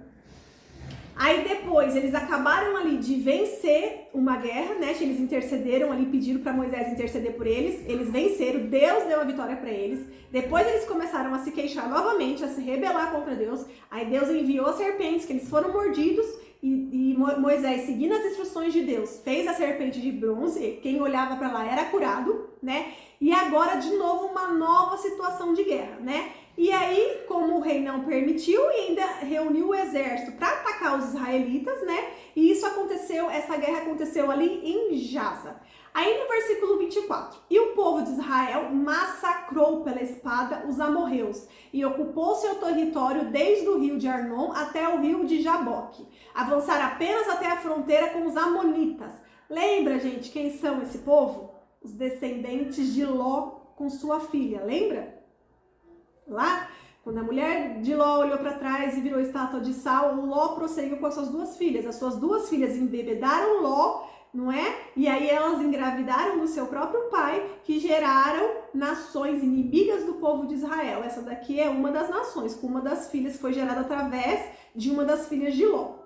Aí depois eles acabaram ali de vencer uma guerra, né? Eles intercederam ali, pediram para Moisés interceder por eles. Eles venceram, Deus deu a vitória para eles. Depois eles começaram a se queixar novamente, a se rebelar contra Deus. Aí Deus enviou serpentes, que eles foram mordidos. E Moisés, seguindo as instruções de Deus, fez a serpente de bronze. Quem olhava para lá era curado, né? E agora, de novo, uma nova situação de guerra, né? E aí, como o rei não permitiu, e ainda reuniu o exército para atacar os israelitas, né? E isso aconteceu, essa guerra aconteceu ali em Jaza. Aí no versículo 24, e o povo de Israel massacrou pela espada os amorreus e ocupou seu território desde o rio de Arnon até o rio de Jaboque. Avançaram apenas até a fronteira com os amonitas. Lembra, gente, quem são esse povo? Os descendentes de Ló com sua filha, lembra? Lá, quando a mulher de Ló olhou para trás e virou estátua de sal, o Ló prosseguiu com as suas duas filhas. As suas duas filhas embebedaram Ló, não é? E aí elas engravidaram do seu próprio pai, que geraram nações inimigas do povo de Israel. Essa daqui é uma das nações, com uma das filhas que foi gerada através de uma das filhas de Ló.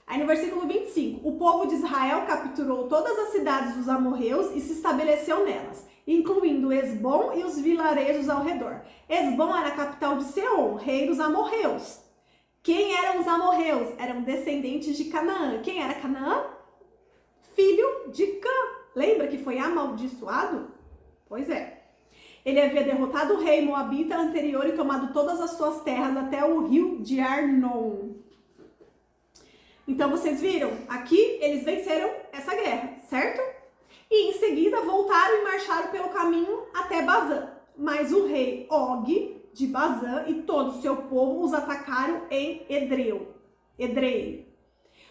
Aí no versículo 25, o povo de Israel capturou todas as cidades dos amorreus e se estabeleceu nelas, incluindo Esbom e os vilarejos ao redor. Esbom era a capital de Seom, rei dos amorreus. Quem eram os amorreus? Eram descendentes de Canaã. Quem era Canaã? Filho de Cã. Lembra que foi amaldiçoado? Pois é. Ele havia derrotado o rei moabita anterior e tomado todas as suas terras até o rio de Arnon. Então vocês viram? Aqui eles venceram essa guerra, certo? E em seguida voltaram e marcharam pelo caminho até Bazã. Mas o rei Og de Bazã e todo o seu povo os atacaram em Edrei.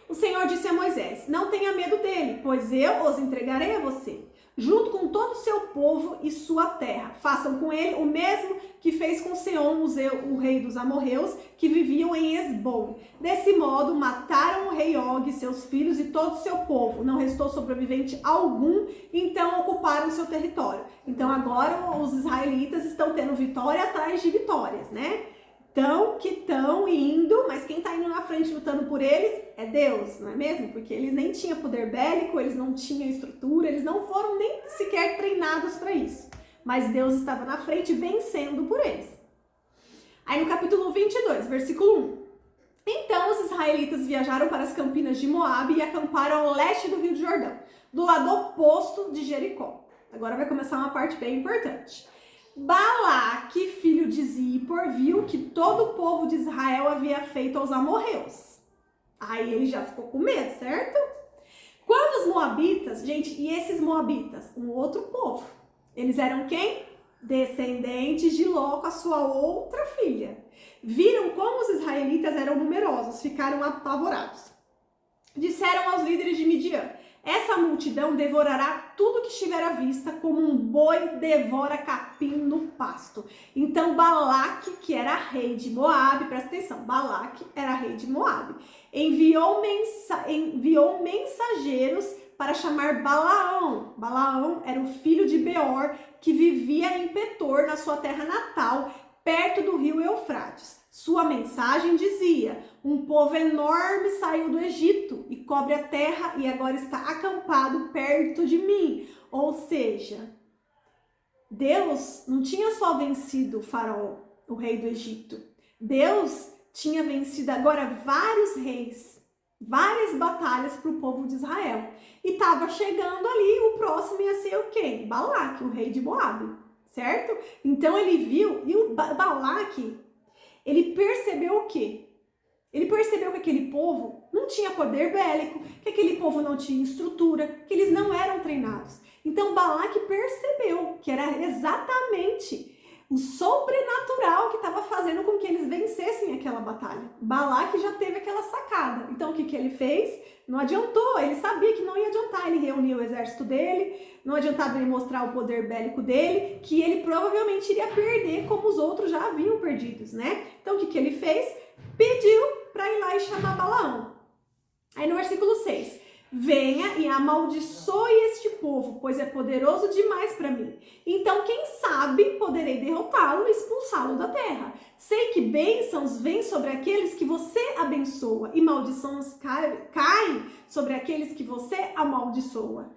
O Senhor disse a Moisés, não tenha medo dele, pois eu os entregarei a você, junto com todo o seu povo e sua terra. Façam com ele o mesmo que fez com Seom, o rei dos amorreus, que viviam em Esbom. Desse modo, mataram o rei Og, seus filhos e todo o seu povo. Não restou sobrevivente algum, então ocuparam seu território. Então agora os israelitas estão tendo vitória atrás de vitórias, né? Que estão indo, mas quem está indo na frente lutando por eles é Deus, não é mesmo? Porque eles nem tinham poder bélico, eles não tinham estrutura, eles não foram nem sequer treinados para isso. Mas Deus estava na frente vencendo por eles. Aí no capítulo 22, versículo 1. Então os israelitas viajaram para as campinas de Moabe e acamparam ao leste do rio de Jordão, do lado oposto de Jericó. Agora vai começar uma parte bem importante. Balaque, filho de Zippor, viu que todo o povo de Israel havia feito aos amorreus. Aí ele já ficou com medo, certo? Quando os moabitas, gente, e esses moabitas? Um outro povo. Eles eram quem? Descendentes de Ló com a sua outra filha. Viram como os israelitas eram numerosos, ficaram apavorados. Disseram aos líderes de Midian, essa multidão devorará tudo que estiver à vista, como um boi devora capim no pasto. Então Balaque, que era rei de Moabe, presta atenção, Balaque era rei de Moabe, enviou mensageiros para chamar Balaão. Balaão era o filho de Beor, que vivia em Petor, na sua terra natal, perto do rio Eufrates. Sua mensagem dizia, um povo enorme saiu do Egito e cobre a terra e agora está acampado perto de mim. Ou seja, Deus não tinha só vencido o faraó, o rei do Egito. Deus tinha vencido agora vários reis, várias batalhas para o povo de Israel. E estava chegando ali, o próximo ia ser o quê? Balaque, o rei de Moabe, certo? Então ele viu, e o Balaque, ele percebeu o quê? Ele percebeu que aquele povo não tinha poder bélico, que aquele povo não tinha estrutura, que eles não eram treinados. Então Balaque percebeu que era exatamente o sobrenatural que estava fazendo com que eles vencessem aquela batalha. Balaque já teve aquela sacada. Então o que ele fez? Não adiantou, ele sabia que não ia adiantar ele reunir o exército dele, não adiantava ele mostrar o poder bélico dele, que ele provavelmente iria perder como os outros já haviam perdidos, né? Então o que ele fez? Pediu para ir lá e chamar Balaão. Aí no versículo 6, venha e amaldiçoe este povo, pois é poderoso demais para mim. Então, quem sabe, poderei derrotá-lo e expulsá-lo da terra. Sei que bênçãos vêm sobre aqueles que você abençoa, e maldições caem sobre aqueles que você amaldiçoa.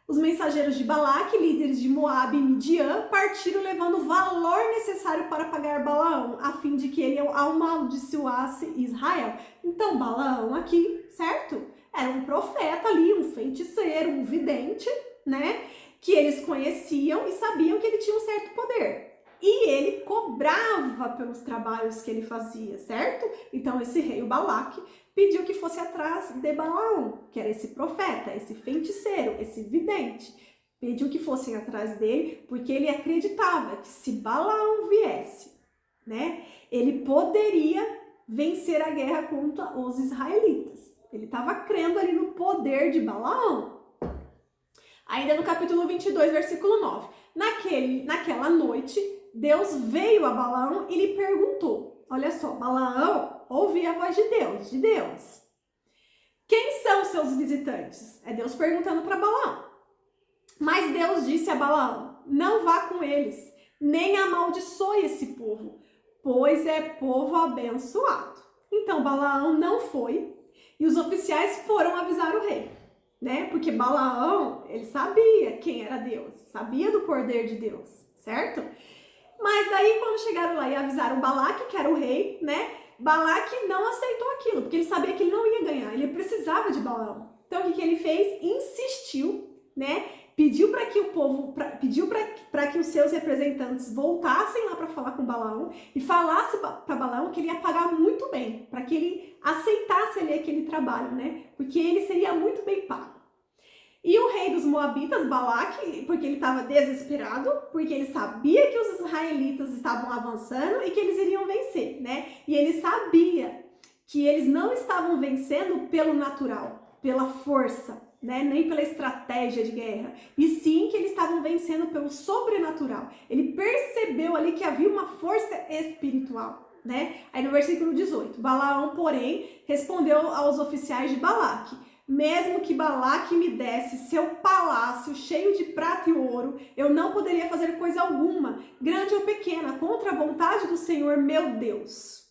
Os mensageiros de Balaque, líderes de Moabe e Midian, partiram levando o valor necessário para pagar Balaão, a fim de que ele amaldiçoasse Israel. Então, Balaão aqui, certo? Era um profeta ali, um feiticeiro, um vidente, né? Que eles conheciam e sabiam que ele tinha um certo poder. E ele cobrava pelos trabalhos que ele fazia, certo? Então, esse rei, o Balaque, pediu que fosse atrás de Balaão, que era esse profeta, esse feiticeiro, esse vidente. Pediu que fossem atrás dele, porque ele acreditava que se Balaão viesse, né, ele poderia vencer a guerra contra os israelitas. Ele estava crendo ali no poder de Balaão. Ainda no capítulo 22, versículo 9. Naquela noite, Deus veio a Balaão e lhe perguntou. Olha só, Balaão ouvia a voz de Deus. Quem são seus visitantes? É Deus perguntando para Balaão. Mas Deus disse a Balaão, não vá com eles, nem amaldiçoe esse povo, pois é povo abençoado. Então Balaão não foi e os oficiais foram avisar o rei, né? Porque Balaão, ele sabia quem era Deus, sabia do poder de Deus, certo? Mas daí quando chegaram lá e avisaram Balaque, que era o rei, né? Balaque não aceitou aquilo, porque ele sabia que ele não ia ganhar, ele precisava de Balaão. Então o que ele fez? Insistiu, né? Pediu para que o povo, pediu para que os seus representantes voltassem lá para falar com Balaão e falasse para Balaão que ele ia pagar muito bem, para que ele aceitasse ali aquele trabalho, né? Porque ele seria muito bem pago. E o rei dos Moabitas, Balaque, porque ele estava desesperado, porque ele sabia que os israelitas estavam avançando e que eles iriam vencer, né? E ele sabia que eles não estavam vencendo pelo natural, pela força, né? Nem pela estratégia de guerra, e sim que eles estavam vencendo pelo sobrenatural. Ele percebeu ali que havia uma força espiritual, né? Aí no versículo 18, Balaão, porém, respondeu aos oficiais de Balaque, mesmo que Balaque me desse seu palácio cheio de prata e ouro, eu não poderia fazer coisa alguma, grande ou pequena, contra a vontade do Senhor meu Deus.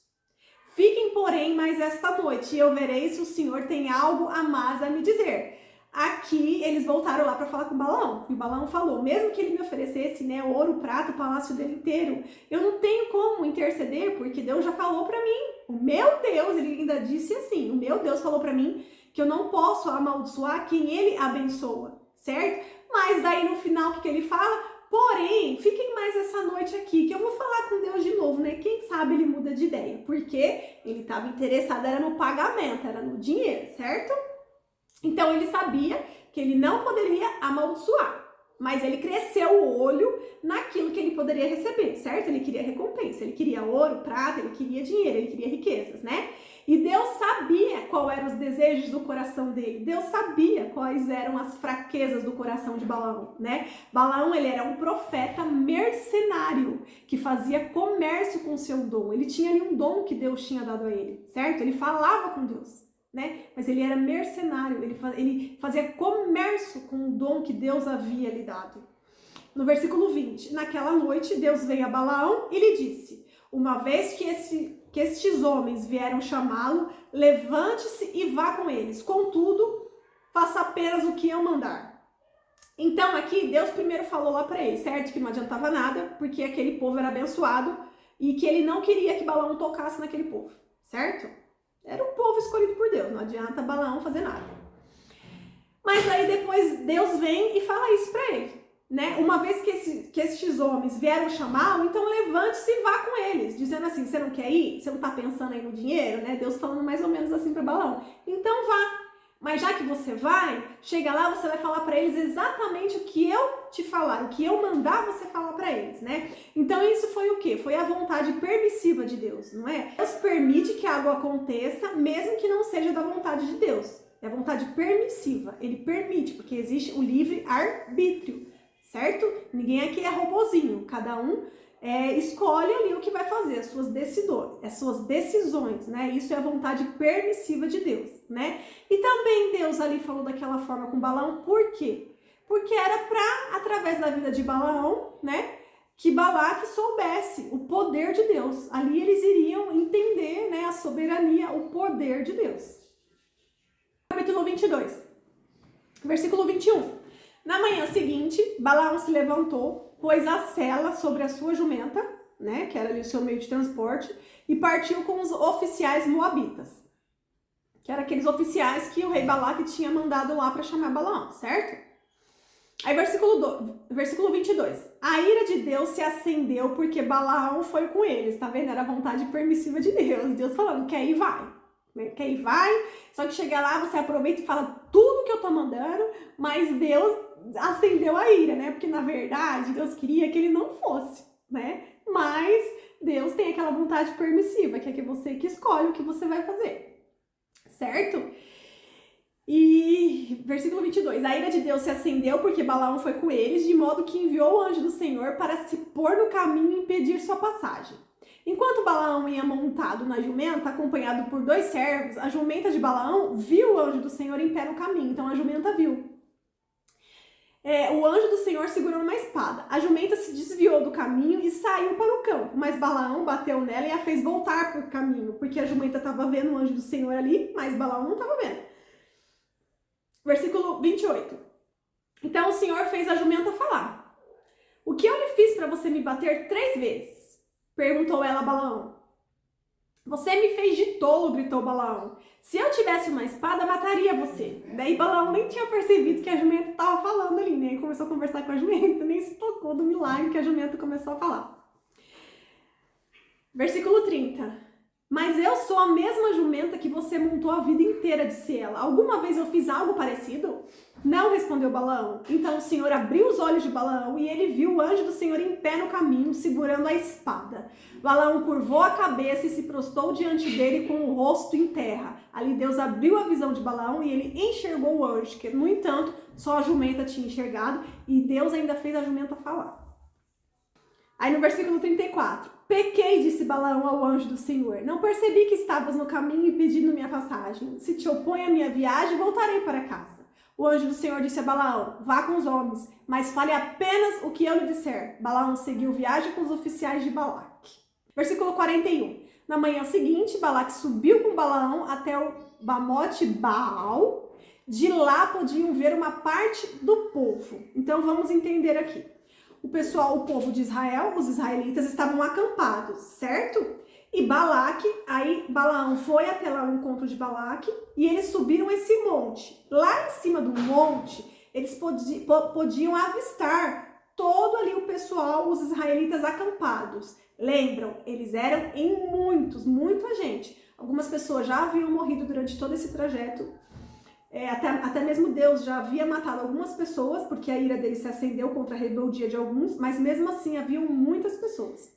Fiquem, porém, mais esta noite, e eu verei se o Senhor tem algo a mais a me dizer. Aqui eles voltaram lá para falar com Balaão, e o Balaão falou, mesmo que ele me oferecesse, né, ouro, prata, o palácio dele inteiro, eu não tenho como interceder, porque Deus já falou para mim, o meu Deus, ele ainda disse assim, o meu Deus falou para mim que eu não posso amaldiçoar quem ele abençoa, certo? Mas daí no final o que ele fala? Porém, fiquem mais essa noite aqui, que eu vou falar com Deus de novo, né? Quem sabe ele muda de ideia, porque ele estava interessado, era no pagamento, era no dinheiro, certo? Então ele sabia que ele não poderia amaldiçoar, mas ele cresceu o olho naquilo que ele poderia receber, certo? Ele queria recompensa, ele queria ouro, prata, ele queria dinheiro, ele queria riquezas, né? E Deus sabia quais eram os desejos do coração dele. Deus sabia quais eram as fraquezas do coração de Balaão, né? Balaão, ele era um profeta mercenário que fazia comércio com o seu dom. Ele tinha ali um dom que Deus tinha dado a ele, certo? Ele falava com Deus, né? Mas ele era mercenário, ele fazia comércio com o dom que Deus havia lhe dado. No versículo 20, naquela noite Deus veio a Balaão e lhe disse, uma vez que estes homens vieram chamá-lo, levante-se e vá com eles. Contudo, faça apenas o que eu mandar. Então aqui Deus primeiro falou lá para ele, certo? Que não adiantava nada, porque aquele povo era abençoado e que ele não queria que Balaão tocasse naquele povo, certo? Era um povo escolhido por Deus, não adianta Balaão fazer nada. Mas aí depois Deus vem e fala isso para ele, né? Uma vez que estes homens vieram chamá-lo, então levante-se e vá com eles, dizendo assim, você não quer ir? Você não tá pensando aí no dinheiro, né? Deus falando mais ou menos assim para Balaão. Então vá. Mas já que você vai, chega lá, você vai falar para eles exatamente o que eu te falar, o que eu mandar você falar para eles, né? Então isso foi o quê? Foi a vontade permissiva de Deus, não é? Deus permite que algo aconteça, mesmo que não seja da vontade de Deus. É a vontade permissiva, ele permite, porque existe o livre arbítrio, certo? Ninguém aqui é robozinho, cada um escolhe ali o que vai fazer, as suas decisões, né? Isso é a vontade permissiva de Deus, né? E também Deus ali falou daquela forma com Balaão, por quê? Porque era para, através da vida de Balaão, né, que Balaque soubesse o poder de Deus. Ali eles iriam entender, né, a soberania, o poder de Deus. Capítulo 22, versículo 21. Na manhã seguinte, Balaão se levantou, pôs a sela sobre a sua jumenta, né, que era ali o seu meio de transporte, e partiu com os oficiais moabitas, que eram aqueles oficiais que o rei Balaque tinha mandado lá para chamar Balaão, certo? Aí versículo 22. A ira de Deus se acendeu porque Balaão foi com eles, tá vendo? Era a vontade permissiva de Deus. Deus falando, quer ir, vai. Quer ir, vai. Só que chega lá, você aproveita e fala tudo que eu tô mandando, mas Deus acendeu a ira, né? Porque na verdade Deus queria que ele não fosse, né? Mas Deus tem aquela vontade permissiva, que é que você que escolhe o que você vai fazer, certo? E versículo 22, a ira de Deus se acendeu porque Balaão foi com eles, de modo que enviou o anjo do Senhor para se pôr no caminho e impedir sua passagem. Enquanto Balaão ia montado na jumenta, acompanhado por 2 servos, a jumenta de Balaão viu o anjo do Senhor em pé no caminho, então a jumenta viu. O anjo do Senhor segurando uma espada. A jumenta se desviou do caminho e saiu para o campo, mas Balaão bateu nela e a fez voltar para o caminho, porque a jumenta estava vendo o anjo do Senhor ali, mas Balaão não estava vendo. Versículo 28. Então o Senhor fez a jumenta falar. O que eu lhe fiz para você me bater 3 vezes? Perguntou ela a Balaão. Você me fez de tolo, gritou Balaão. Se eu tivesse uma espada, mataria você. Daí Balaão nem tinha percebido que a jumenta estava falando ali, né? Ele começou a conversar com a jumenta, nem se tocou do milagre que a jumenta começou a falar. Versículo 30. Mas eu sou a mesma jumenta que você montou a vida inteira, disse ela. Alguma vez eu fiz algo parecido? Não, respondeu Balaão. Então o Senhor abriu os olhos de Balaão e ele viu o anjo do Senhor em pé no caminho, segurando a espada. Balaão curvou a cabeça e se prostrou diante dele com o rosto em terra. Ali Deus abriu a visão de Balaão e ele enxergou o anjo, que no entanto só a jumenta tinha enxergado e Deus ainda fez a jumenta falar. Aí no versículo 34, pequei, disse Balaão ao anjo do Senhor, não percebi que estavas no caminho impedindo minha passagem. Se te opõe à minha viagem, voltarei para casa. O anjo do Senhor disse a Balaão, vá com os homens, mas fale apenas o que eu lhe disser. Balaão seguiu viagem com os oficiais de Balaque. Versículo 41, na manhã seguinte, Balaque subiu com Balaão até o Bamote Baal. De lá podiam ver uma parte do povo. Então vamos entender aqui. O povo de Israel, os israelitas, estavam acampados, certo? E Balaão foi até lá no encontro de Balaque e eles subiram esse monte. Lá em cima do monte, eles podiam avistar todo ali o pessoal, os israelitas acampados. Lembram? Eles eram em muita gente. Algumas pessoas já haviam morrido durante todo esse trajeto. Até mesmo Deus já havia matado algumas pessoas, porque a ira dele se acendeu contra a rebeldia de alguns, mas mesmo assim haviam muitas pessoas.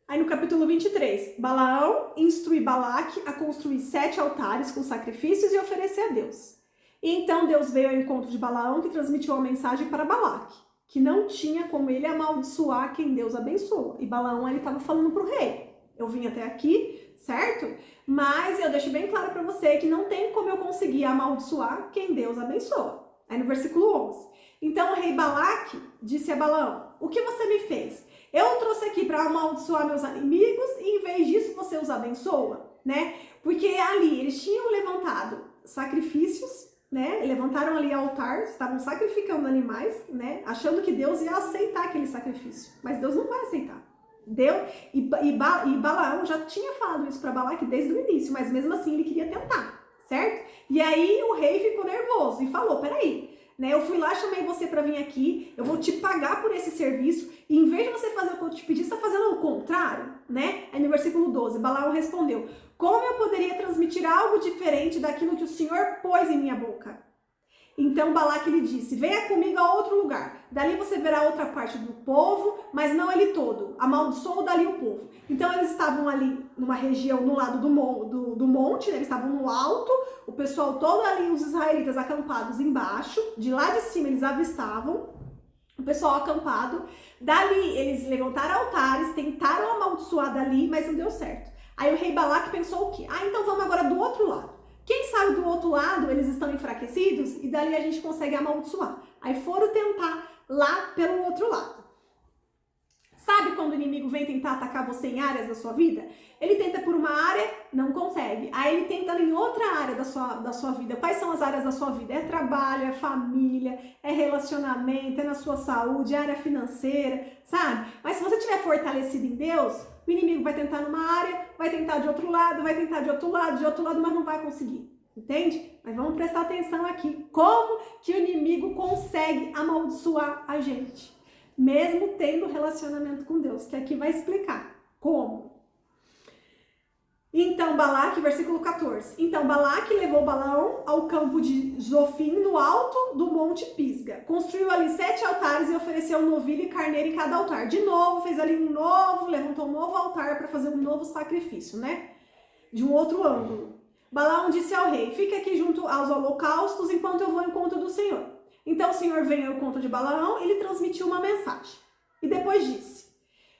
Aí no capítulo 23, Balaão instrui Balaque a construir 7 altares com sacrifícios e oferecer a Deus. E então Deus veio ao encontro de Balaão, que transmitiu uma mensagem para Balaque, que não tinha como ele amaldiçoar quem Deus abençoa. E Balaão ele estava falando para o rei, eu vim até aqui, certo? Mas eu deixo bem claro para você que não tem como eu conseguir amaldiçoar quem Deus abençoa. Aí no versículo 11. Então o rei Balaque disse a Balaão, o que você me fez? Eu trouxe aqui para amaldiçoar meus inimigos e em vez disso você os abençoa, né? Porque ali eles tinham levantado sacrifícios, né? Levantaram ali altar, estavam sacrificando animais, né? Achando que Deus ia aceitar aquele sacrifício. Mas Deus não vai aceitar. E Balaão já tinha falado isso para Balaque desde o início, mas mesmo assim ele queria tentar, certo? E aí o rei ficou nervoso e falou, peraí, né, eu fui lá, chamei você para vir aqui, eu vou te pagar por esse serviço, e em vez de você fazer o que eu te pedi, você está fazendo o contrário, né? Aí no versículo 12, Balaão respondeu, como eu poderia transmitir algo diferente daquilo que o Senhor pôs em minha boca? Então Balaque lhe disse, venha comigo a outro lugar, dali você verá outra parte do povo, mas não ele todo, amaldiçoou dali o povo. Então eles estavam ali numa região no lado do monte, né? Eles estavam no alto, o pessoal todo ali, os israelitas acampados embaixo, de lá de cima eles avistavam o pessoal acampado, dali eles levantaram altares, tentaram amaldiçoar dali, mas não deu certo. Aí o rei Balaque pensou o quê? Então vamos agora do outro lado. Quem sabe do outro lado eles estão enfraquecidos e dali a gente consegue amaldiçoar. Aí foram tentar lá pelo outro lado. Sabe quando o inimigo vem tentar atacar você em áreas da sua vida? Ele tenta por uma área, não consegue. Aí ele tenta em outra área da sua vida. Quais são as áreas da sua vida? É trabalho, é família, é relacionamento, é na sua saúde, é área financeira, sabe? Mas se você estiver fortalecido em Deus, o inimigo vai tentar numa área, vai tentar de outro lado, vai tentar de outro lado, mas não vai conseguir. Entende? Mas vamos prestar atenção aqui. Como que o inimigo consegue amaldiçoar a gente? Mesmo tendo relacionamento com Deus, que aqui vai explicar como. Então, Balaque, versículo 14. Então, Balaque levou Balaão ao campo de Zofim, no alto do monte Pisga. Construiu ali 7 altares e ofereceu um novilho e carneiro em cada altar. De novo, fez ali levantou um novo altar para fazer um novo sacrifício, né? De um outro ângulo. Balaão disse ao rei, fique aqui junto aos holocaustos enquanto eu vou ao encontro do Senhor. Então o Senhor veio ao encontro de Balaão e lhe transmitiu uma mensagem. E depois disse,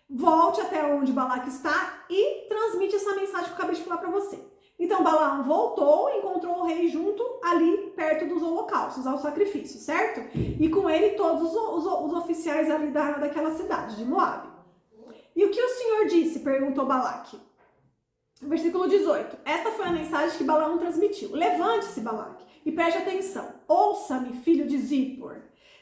volte até onde Balaque está e transmite essa mensagem que eu acabei de falar para você. Então Balaão voltou e encontrou o rei junto ali perto dos holocaustos, ao sacrifício, certo? E com ele todos os oficiais ali daquela cidade, de Moabe. E o que o Senhor disse? Perguntou Balaque. Versículo 18. Esta foi a mensagem que Balaão transmitiu. Levante-se, Balaque, e preste atenção. Ouça-me, filho de Zippor.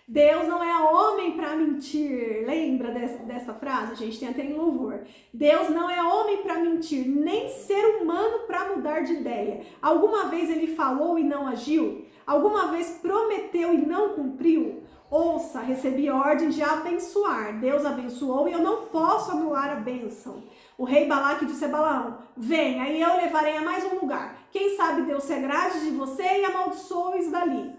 Deus não é homem para mentir. Lembra dessa frase? A gente tem até em louvor. Deus não é homem para mentir, nem ser humano para mudar de ideia. Alguma vez ele falou e não agiu? Alguma vez prometeu e não cumpriu? Ouça, recebi ordem de abençoar. Deus abençoou e eu não posso anular a bênção. O rei Balaque disse a Balaão, venha e eu levarei a mais um lugar. Quem sabe Deus se agrade de você e amaldiçoe-os dali.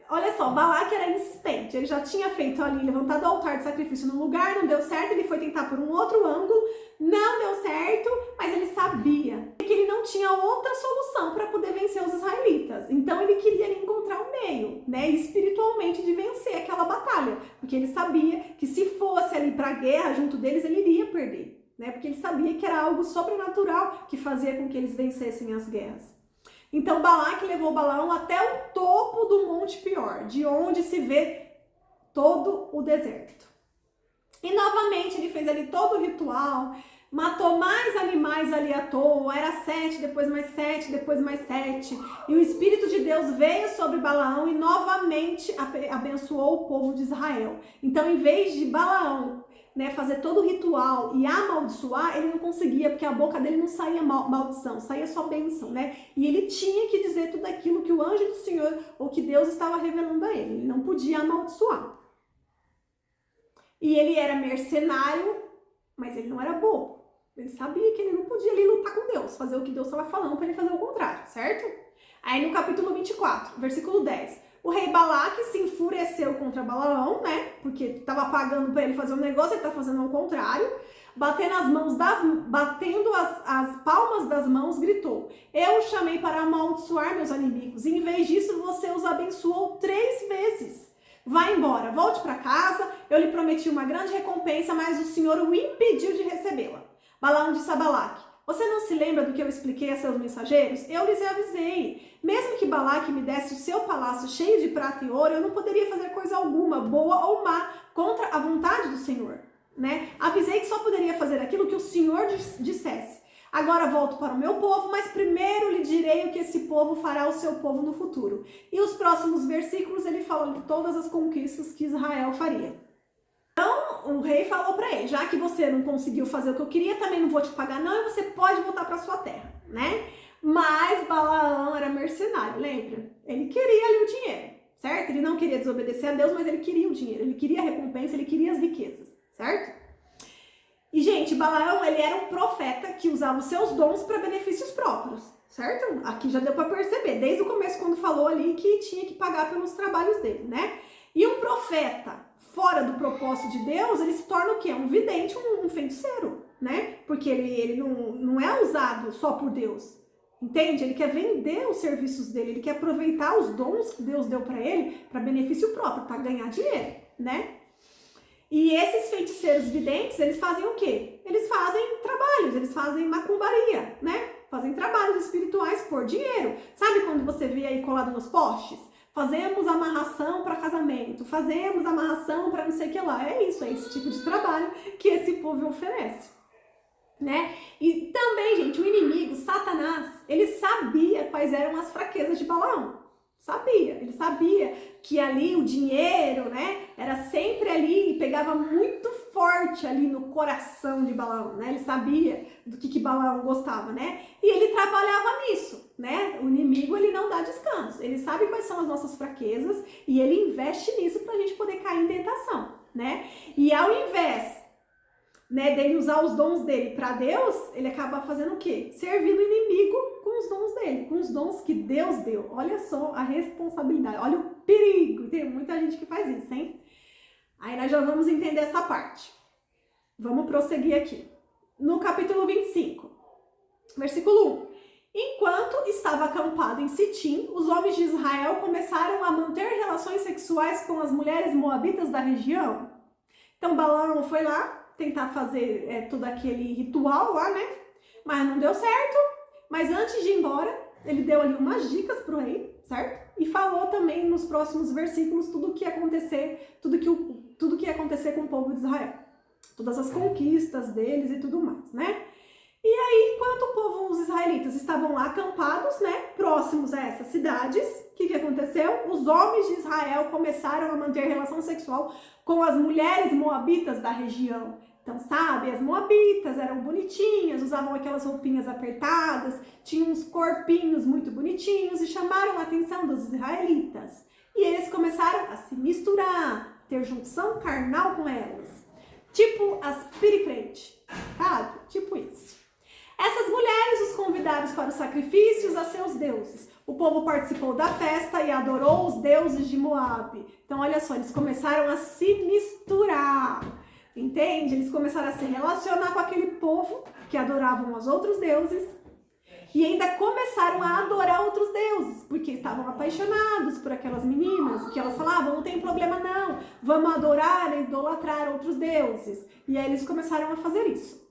Olha só, Balaque era insistente, ele já tinha feito ali, levantado o altar de sacrifício num lugar, não deu certo, ele foi tentar por um outro ângulo, não deu certo, mas ele sabia que ele não tinha outra solução para poder vencer os israelitas. Então ele queria ali encontrar um meio, né, espiritualmente de vencer aquela batalha, porque ele sabia que se fosse ali para a guerra junto deles, ele iria perder, né, porque ele sabia que era algo sobrenatural que fazia com que eles vencessem as guerras. Então Balaque levou Balaão até o topo do Monte Pior, de onde se vê todo o deserto. E novamente ele fez ali todo o ritual, matou mais animais ali à toa, era 7, depois mais 7, depois mais 7. E o Espírito de Deus veio sobre Balaão e novamente abençoou o povo de Israel. Então, em vez de Balaão, né, fazer todo o ritual e amaldiçoar, ele não conseguia, porque a boca dele não saía maldição, saía só bênção, né? E ele tinha que dizer tudo aquilo que o anjo do Senhor ou que Deus estava revelando a ele. Ele não podia amaldiçoar. E ele era mercenário, mas ele não era bobo. Ele sabia que ele não podia ali lutar com Deus, fazer o que Deus estava falando para ele fazer o contrário, certo? Aí no capítulo 24, versículo 10. O rei Balaque se enfureceu contra Balaão, né? Porque estava pagando para ele fazer um negócio, ele está fazendo ao contrário. Batendo as palmas das mãos, gritou: eu os chamei para amaldiçoar meus inimigos. E em vez disso, você os abençoou 3 vezes. Vá embora, volte para casa. Eu lhe prometi uma grande recompensa, mas o Senhor o impediu de recebê-la. Balaão disse a Balaque: você não se lembra do que eu expliquei a seus mensageiros? Eu lhes avisei. Mesmo que Balaque me desse o seu palácio cheio de prata e ouro, eu não poderia fazer coisa alguma, boa ou má, contra a vontade do Senhor, né? Avisei que só poderia fazer aquilo que o Senhor dissesse. Agora volto para o meu povo, mas primeiro lhe direi o que esse povo fará ao seu povo no futuro. E os próximos versículos ele fala de todas as conquistas que Israel faria. Então, o rei falou para ele, já que você não conseguiu fazer o que eu queria, também não vou te pagar não, e você pode voltar para sua terra, né? Mas Balaão era mercenário, lembra? Ele queria ali o dinheiro, certo? Ele não queria desobedecer a Deus, mas ele queria o dinheiro, ele queria a recompensa, ele queria as riquezas, certo? E, gente, Balaão, ele era um profeta que usava os seus dons para benefícios próprios, certo? Aqui já deu para perceber, desde o começo, quando falou ali que tinha que pagar pelos trabalhos dele, né? E um profeta fora do propósito de Deus, ele se torna o quê? Um vidente, um feiticeiro, né? Porque ele não é usado só por Deus, entende? Ele quer vender os serviços dele, ele quer aproveitar os dons que Deus deu para ele para benefício próprio, para ganhar dinheiro, né? E esses feiticeiros videntes, eles fazem o quê? Eles fazem trabalhos, eles fazem macumbaria, né? Fazem trabalhos espirituais por dinheiro. Sabe quando você vê aí colado nos postes? Fazemos amarração para casamento, fazemos amarração para não sei o que lá. É isso, é esse tipo de trabalho que esse povo oferece, né? E também, gente, o inimigo, Satanás, ele sabia quais eram as fraquezas de Balaão. Ele sabia que ali o dinheiro, né, era sempre ali e pegava muito forte ali no coração de Balaão, né? Ele sabia do que Balaão gostava, né? E ele trabalhava nisso, né? O inimigo, ele não dá descanso. Ele sabe quais são as nossas fraquezas e ele investe nisso pra gente poder cair em tentação, né? E ao invés, né, dele usar os dons dele para Deus, ele acaba fazendo o quê? Servindo o inimigo com os dons dele, com os dons que Deus deu. Olha só a responsabilidade, olha o perigo. Tem muita gente que faz isso, hein? Aí nós já vamos entender essa parte. Vamos prosseguir aqui. No capítulo 25, versículo 1. Enquanto estava acampado em Sitim, os homens de Israel começaram a manter relações sexuais com as mulheres moabitas da região. Então Balaão foi lá tentar fazer todo aquele ritual lá, né? Mas não deu certo. Mas antes de ir embora, ele deu ali umas dicas pro rei, certo? E falou também nos próximos versículos tudo que ia acontecer, tudo que ia acontecer com o povo de Israel. Todas as conquistas deles e tudo mais, né? E aí, enquanto os israelitas estavam lá acampados, né, próximos a essas cidades, o que aconteceu? Os homens de Israel começaram a manter relação sexual com as mulheres moabitas da região. Então, sabe, as moabitas eram bonitinhas, usavam aquelas roupinhas apertadas, tinham uns corpinhos muito bonitinhos e chamaram a atenção dos israelitas. E eles começaram a se misturar, ter junção carnal com elas. Tipo as piricrente, sabe? Tipo isso. Essas mulheres os convidaram para os sacrifícios a seus deuses. O povo participou da festa e adorou os deuses de Moabe. Então, olha só, eles começaram a se misturar, entende? Eles começaram a se relacionar com aquele povo que adoravam os outros deuses e ainda começaram a adorar outros deuses, porque estavam apaixonados por aquelas meninas, que elas falavam, não tem problema não, vamos adorar e idolatrar outros deuses. E aí eles começaram a fazer isso.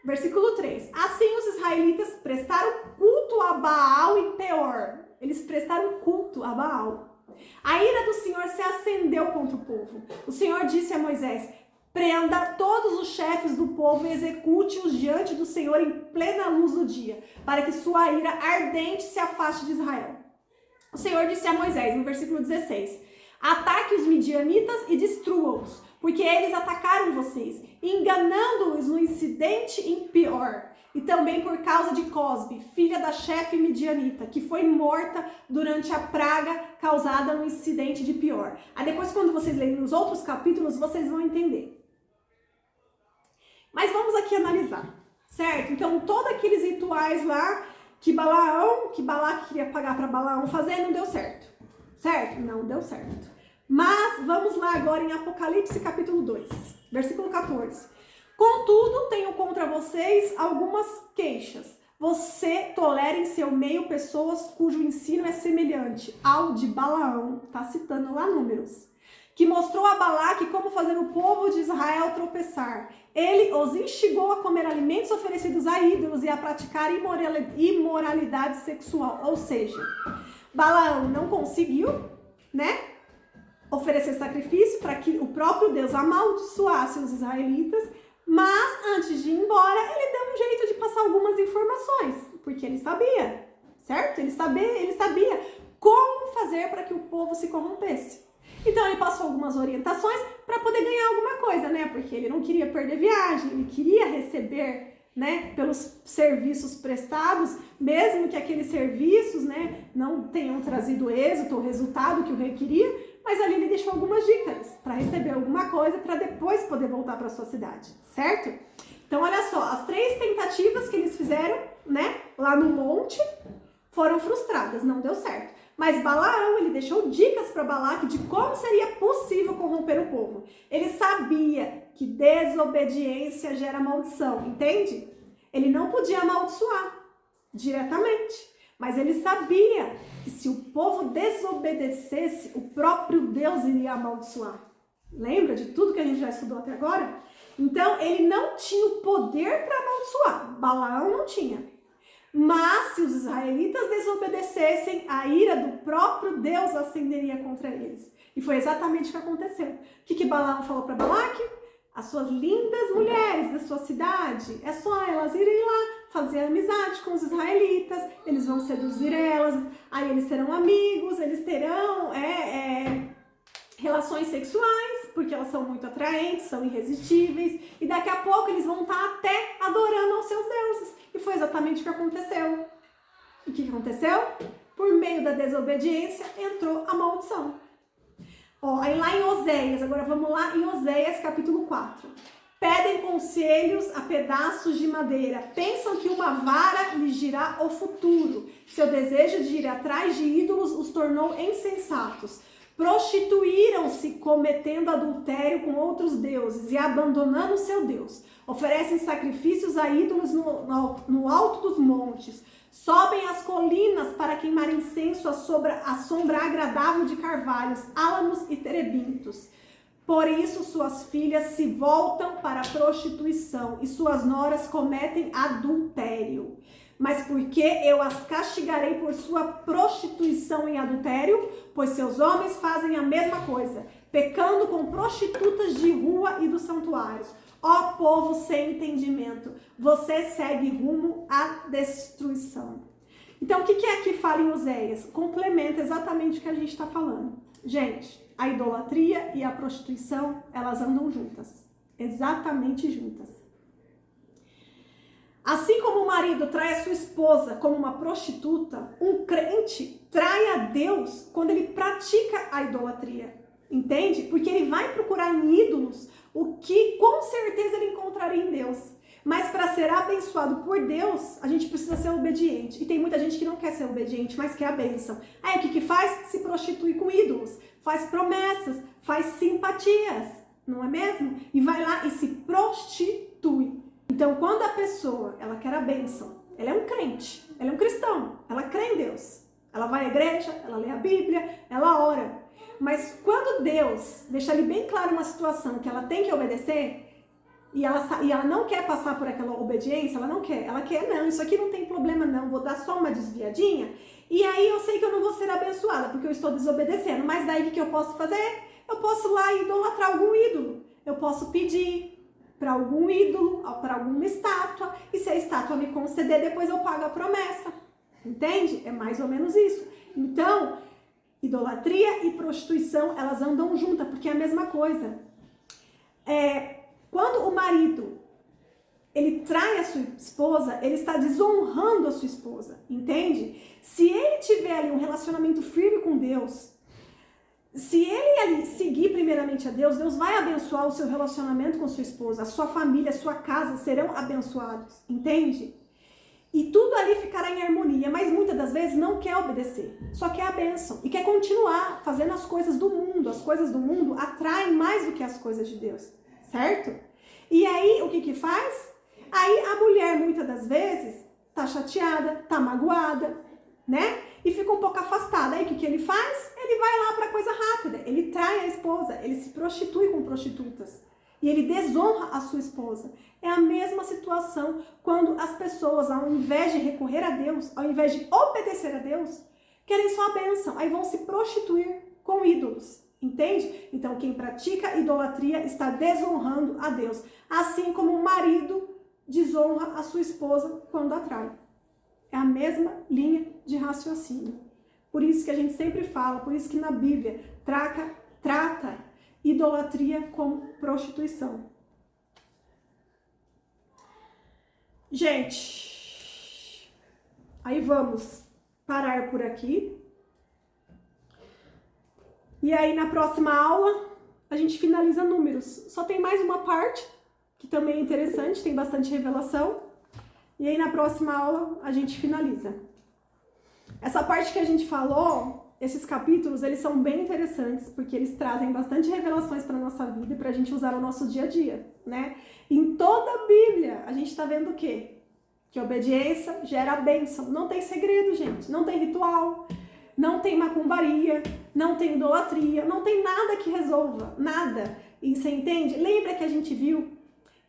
Versículo 3. Assim os israelitas prestaram culto a Baal e Peor. Eles prestaram culto a Baal. A ira do Senhor se acendeu contra o povo. O Senhor disse a Moisés, prenda todos os chefes do povo e execute-os diante do Senhor em plena luz do dia, para que sua ira ardente se afaste de Israel. O Senhor disse a Moisés, no versículo 16, ataque os midianitas e destrua-os, porque eles atacaram vocês, enganando-os no incidente em Pior, e também por causa de Cosbe, filha da chefe midianita, que foi morta durante a praga causada no incidente de Pior. Aí depois, quando vocês lerem os outros capítulos, vocês vão entender. Mas vamos aqui analisar, certo? Então, todos aqueles rituais lá que Balaque queria pagar para Balaão fazer, não deu certo, certo? Não deu certo. Mas vamos lá agora em Apocalipse capítulo 2, versículo 14. Contudo, tenho contra vocês algumas queixas. Você tolera em seu meio pessoas cujo ensino é semelhante ao de Balaão, tá citando lá Números, que mostrou a Balaque como fazer o povo de Israel tropeçar. Ele os instigou a comer alimentos oferecidos a ídolos e a praticar imoralidade sexual. Ou seja, Balaão não conseguiu, né, oferecer sacrifício para que o próprio Deus amaldiçoasse os israelitas, mas antes de ir embora, ele deu um jeito de passar algumas informações, porque ele sabia, certo? Ele sabia como fazer para que o povo se corrompesse. Então ele passou algumas orientações para poder ganhar alguma coisa, né? Porque ele não queria perder viagem, ele queria receber, né, pelos serviços prestados, mesmo que aqueles serviços, né, não tenham trazido êxito ou resultado que o rei queria, mas ali ele deixou algumas dicas para receber alguma coisa para depois poder voltar para sua cidade, certo? Então olha só, as 3 tentativas que eles fizeram, né, lá no monte, foram frustradas, não deu certo. Mas Balaão, ele deixou dicas para Balaque de como seria possível corromper o povo. Ele sabia que desobediência gera maldição, entende? Ele não podia amaldiçoar diretamente, mas ele sabia que se o povo desobedecesse, o próprio Deus iria amaldiçoar. Lembra de tudo que a gente já estudou até agora? Então, ele não tinha o poder para amaldiçoar. Balaão não tinha. Mas se os israelitas desobedecessem, a ira do próprio Deus ascenderia contra eles. E foi exatamente o que aconteceu. O que Balaão falou para Balaque? As suas lindas mulheres da sua cidade, é só elas irem lá fazer amizade com os israelitas, eles vão seduzir elas, aí eles serão amigos, eles terão relações sexuais, porque elas são muito atraentes, são irresistíveis, e daqui a pouco eles vão estar até adorando aos seus deuses. E foi exatamente o que aconteceu. E o que aconteceu? Por meio da desobediência, entrou a maldição. Ó, aí lá em Oséias, agora vamos lá em Oséias capítulo 4. Pedem conselhos a pedaços de madeira, pensam que uma vara lhes dirá o futuro. Seu desejo de ir atrás de ídolos os tornou insensatos. Prostituíram-se cometendo adultério com outros deuses e abandonando seu Deus. Oferecem sacrifícios a ídolos no alto dos montes. Sobem as colinas para queimar incenso à sombra agradável de carvalhos, álamos e terebintos. Por isso suas filhas se voltam para a prostituição e suas noras cometem adultério. Mas porque eu as castigarei por sua prostituição e adultério, pois seus homens fazem a mesma coisa, pecando com prostitutas de rua e dos santuários. Ó povo sem entendimento, você segue rumo à destruição. Então, o que é que fala em Oséias? Complementa exatamente o que a gente está falando. Gente, a idolatria e a prostituição, elas andam juntas. Exatamente juntas. Assim como o marido trai a sua esposa como uma prostituta, um crente trai a Deus quando ele pratica a idolatria. Entende? Porque ele vai procurar em ídolos o que com certeza ele encontraria em Deus. Mas para ser abençoado por Deus, a gente precisa ser obediente. E tem muita gente que não quer ser obediente, mas quer a bênção. Aí o que faz? Se prostitui com ídolos, faz promessas, faz simpatias, não é mesmo? E vai lá e se prostitui. Então, quando a pessoa, ela quer a bênção, ela é um crente, ela é um cristão, ela crê em Deus. Ela vai à igreja, ela lê a Bíblia, ela ora. Mas quando Deus deixa ali bem claro uma situação que ela tem que obedecer, e ela não quer passar por aquela obediência, ela quer, não, isso aqui não tem problema não, vou dar só uma desviadinha, e aí eu sei que eu não vou ser abençoada, porque eu estou desobedecendo, mas daí o que eu posso fazer? Eu posso lá idolatrar algum ídolo, eu posso pedir para algum ídolo, para alguma estátua, e se a estátua me conceder, depois eu pago a promessa, entende? É mais ou menos isso. Então, idolatria e prostituição, elas andam juntas, porque é a mesma coisa. Quando o marido, ele trai a sua esposa, ele está desonrando a sua esposa, entende? Se ele tiver ali um relacionamento firme com Deus, se ele ali seguir primeiramente a Deus, Deus vai abençoar o seu relacionamento com sua esposa, a sua família, a sua casa serão abençoados, entende? E tudo ali ficará em harmonia, mas muitas das vezes não quer obedecer, só quer a bênção e quer continuar fazendo as coisas do mundo. As coisas do mundo atraem mais do que as coisas de Deus, certo? E aí, o que faz? Aí a mulher, muitas das vezes, tá chateada, tá magoada, né? E fica um pouco afastada. Aí o que ele faz? Ele vai lá para coisa rápida, ele trai a esposa, ele se prostitui com prostitutas. E ele desonra a sua esposa. É a mesma situação quando as pessoas, ao invés de recorrer a Deus, ao invés de obedecer a Deus, querem só a bênção. Aí vão se prostituir com ídolos. Entende? Então, quem pratica idolatria está desonrando a Deus. Assim como o marido desonra a sua esposa quando a trai. É a mesma linha de raciocínio. Por isso que a gente sempre fala, por isso que na Bíblia trata idolatria como prostituição. Gente, aí vamos parar por aqui. E aí na próxima aula a gente finaliza Números. Só tem mais uma parte, que também é interessante, tem bastante revelação. E aí na próxima aula a gente finaliza. Essa parte que a gente falou, esses capítulos, eles são bem interessantes, porque eles trazem bastante revelações para a nossa vida e para a gente usar no nosso dia a dia, né? Em toda a Bíblia, a gente está vendo o quê? Que obediência gera bênção. Não tem segredo, gente. Não tem ritual, não tem macumbaria, não tem idolatria, não tem nada que resolva, nada. E você entende? Lembra que a gente viu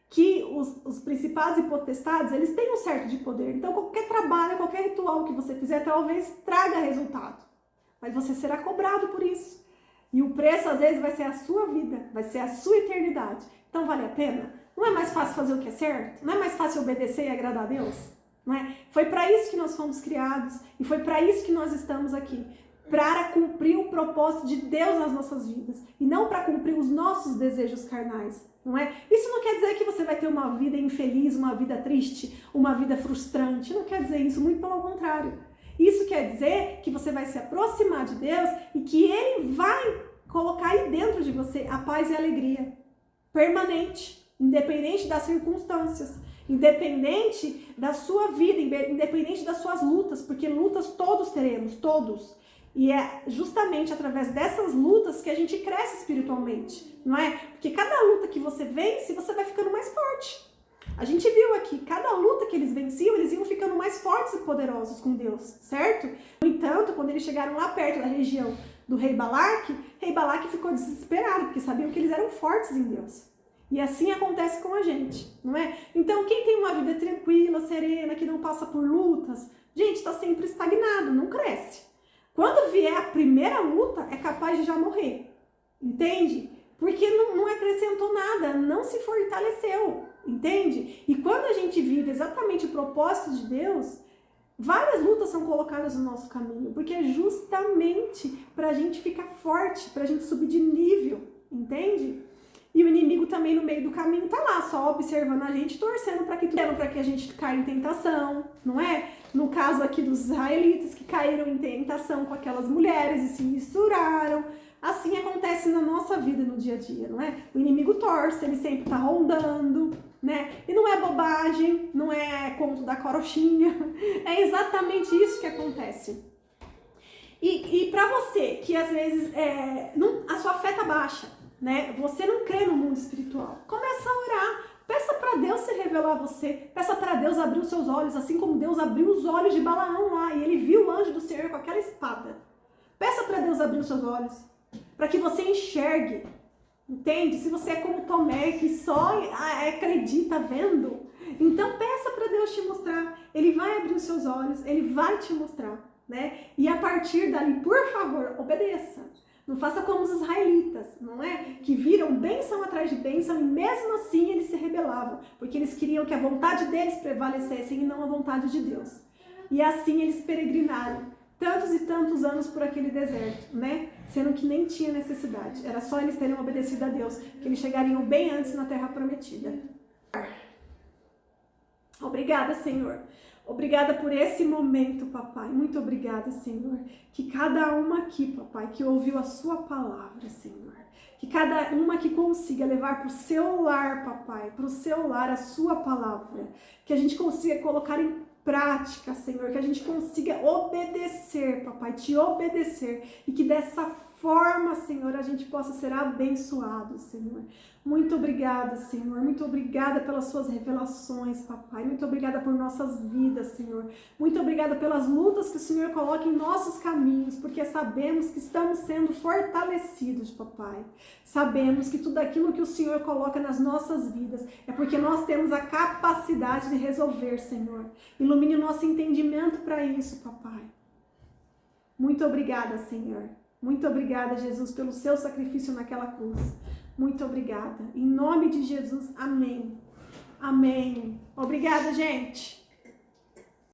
que os principados e potestades, eles têm um certo de poder. Então, qualquer trabalho, qualquer ritual que você fizer, talvez traga resultado. Mas você será cobrado por isso. E o preço, às vezes, vai ser a sua vida, vai ser a sua eternidade. Então, vale a pena? Não é mais fácil fazer o que é certo? Não é mais fácil obedecer e agradar a Deus? Não é? Foi para isso que nós fomos criados e foi para isso que nós estamos aqui. Para cumprir o propósito de Deus nas nossas vidas e não para cumprir os nossos desejos carnais, não é? Isso não quer dizer que você vai ter uma vida infeliz, uma vida triste, uma vida frustrante. Não quer dizer isso, muito pelo contrário. Isso quer dizer que você vai se aproximar de Deus e que Ele vai colocar aí dentro de você a paz e a alegria permanente, independente das circunstâncias, independente da sua vida, independente das suas lutas, porque lutas todos teremos, todos. E é justamente através dessas lutas que a gente cresce espiritualmente, não é? Porque cada luta que você vence, você vai ficando mais forte. A gente viu aqui, cada luta que eles venciam, eles iam ficando mais fortes e poderosos com Deus, certo? No entanto, quando eles chegaram lá perto da região do rei Balaque ficou desesperado, porque sabiam que eles eram fortes em Deus. E assim acontece com a gente, não é? Então, quem tem uma vida tranquila, serena, que não passa por lutas, gente, está sempre estagnado, não cresce. Quando vier a primeira luta, é capaz de já morrer, entende? Porque não acrescentou nada, não se fortaleceu, entende? E quando a gente vive exatamente o propósito de Deus, várias lutas são colocadas no nosso caminho, porque é justamente para a gente ficar forte, para a gente subir de nível, entende? E o inimigo também no meio do caminho tá lá, só observando a gente, torcendo para que a gente caia em tentação, não é? No caso aqui dos israelitas que caíram em tentação com aquelas mulheres e se misturaram. Assim acontece na nossa vida no dia a dia, não é? O inimigo torce, ele sempre tá rondando, né? E não é bobagem, não é conto da carochinha, é exatamente isso que acontece. E para você que às vezes a sua fé tá baixa, né? Você não crê no mundo espiritual. Começa a orar. Peça para Deus se revelar a você. Peça para Deus abrir os seus olhos, assim como Deus abriu os olhos de Balaão lá e ele viu o anjo do Senhor com aquela espada. Peça para Deus abrir os seus olhos, para que você enxergue. Entende? Se você é como Tomé, que só acredita vendo, então peça para Deus te mostrar. Ele vai abrir os seus olhos, ele vai te mostrar, né? E a partir dali, por favor, obedeça. Não faça como os israelitas, não é? Que viram bênção atrás de bênção e mesmo assim eles se rebelavam, porque eles queriam que a vontade deles prevalecesse e não a vontade de Deus. E assim eles peregrinaram tantos e tantos anos por aquele deserto, né? Sendo que nem tinha necessidade. Era só eles terem obedecido a Deus, que eles chegariam bem antes na terra prometida. Obrigada, Senhor. Obrigada por esse momento, papai. Muito obrigada, Senhor. Que cada uma aqui, papai, que ouviu a sua palavra, Senhor. Que cada uma que consiga levar para o seu lar, papai, para o seu lar a sua palavra. Que a gente consiga colocar em prática, Senhor. Que a gente consiga obedecer, papai, te obedecer. E que dessa forma, Senhor, a gente possa ser abençoado, Senhor. Muito obrigada, Senhor. Muito obrigada pelas suas revelações, papai. Muito obrigada por nossas vidas, Senhor. Muito obrigada pelas lutas que o Senhor coloca em nossos caminhos, porque sabemos que estamos sendo fortalecidos, papai. Sabemos que tudo aquilo que o Senhor coloca nas nossas vidas é porque nós temos a capacidade de resolver, Senhor. Ilumine o nosso entendimento para isso, papai. Muito obrigada, Senhor. Muito obrigada, Jesus, pelo seu sacrifício naquela cruz. Muito obrigada. Em nome de Jesus, amém. Amém. Obrigada, gente.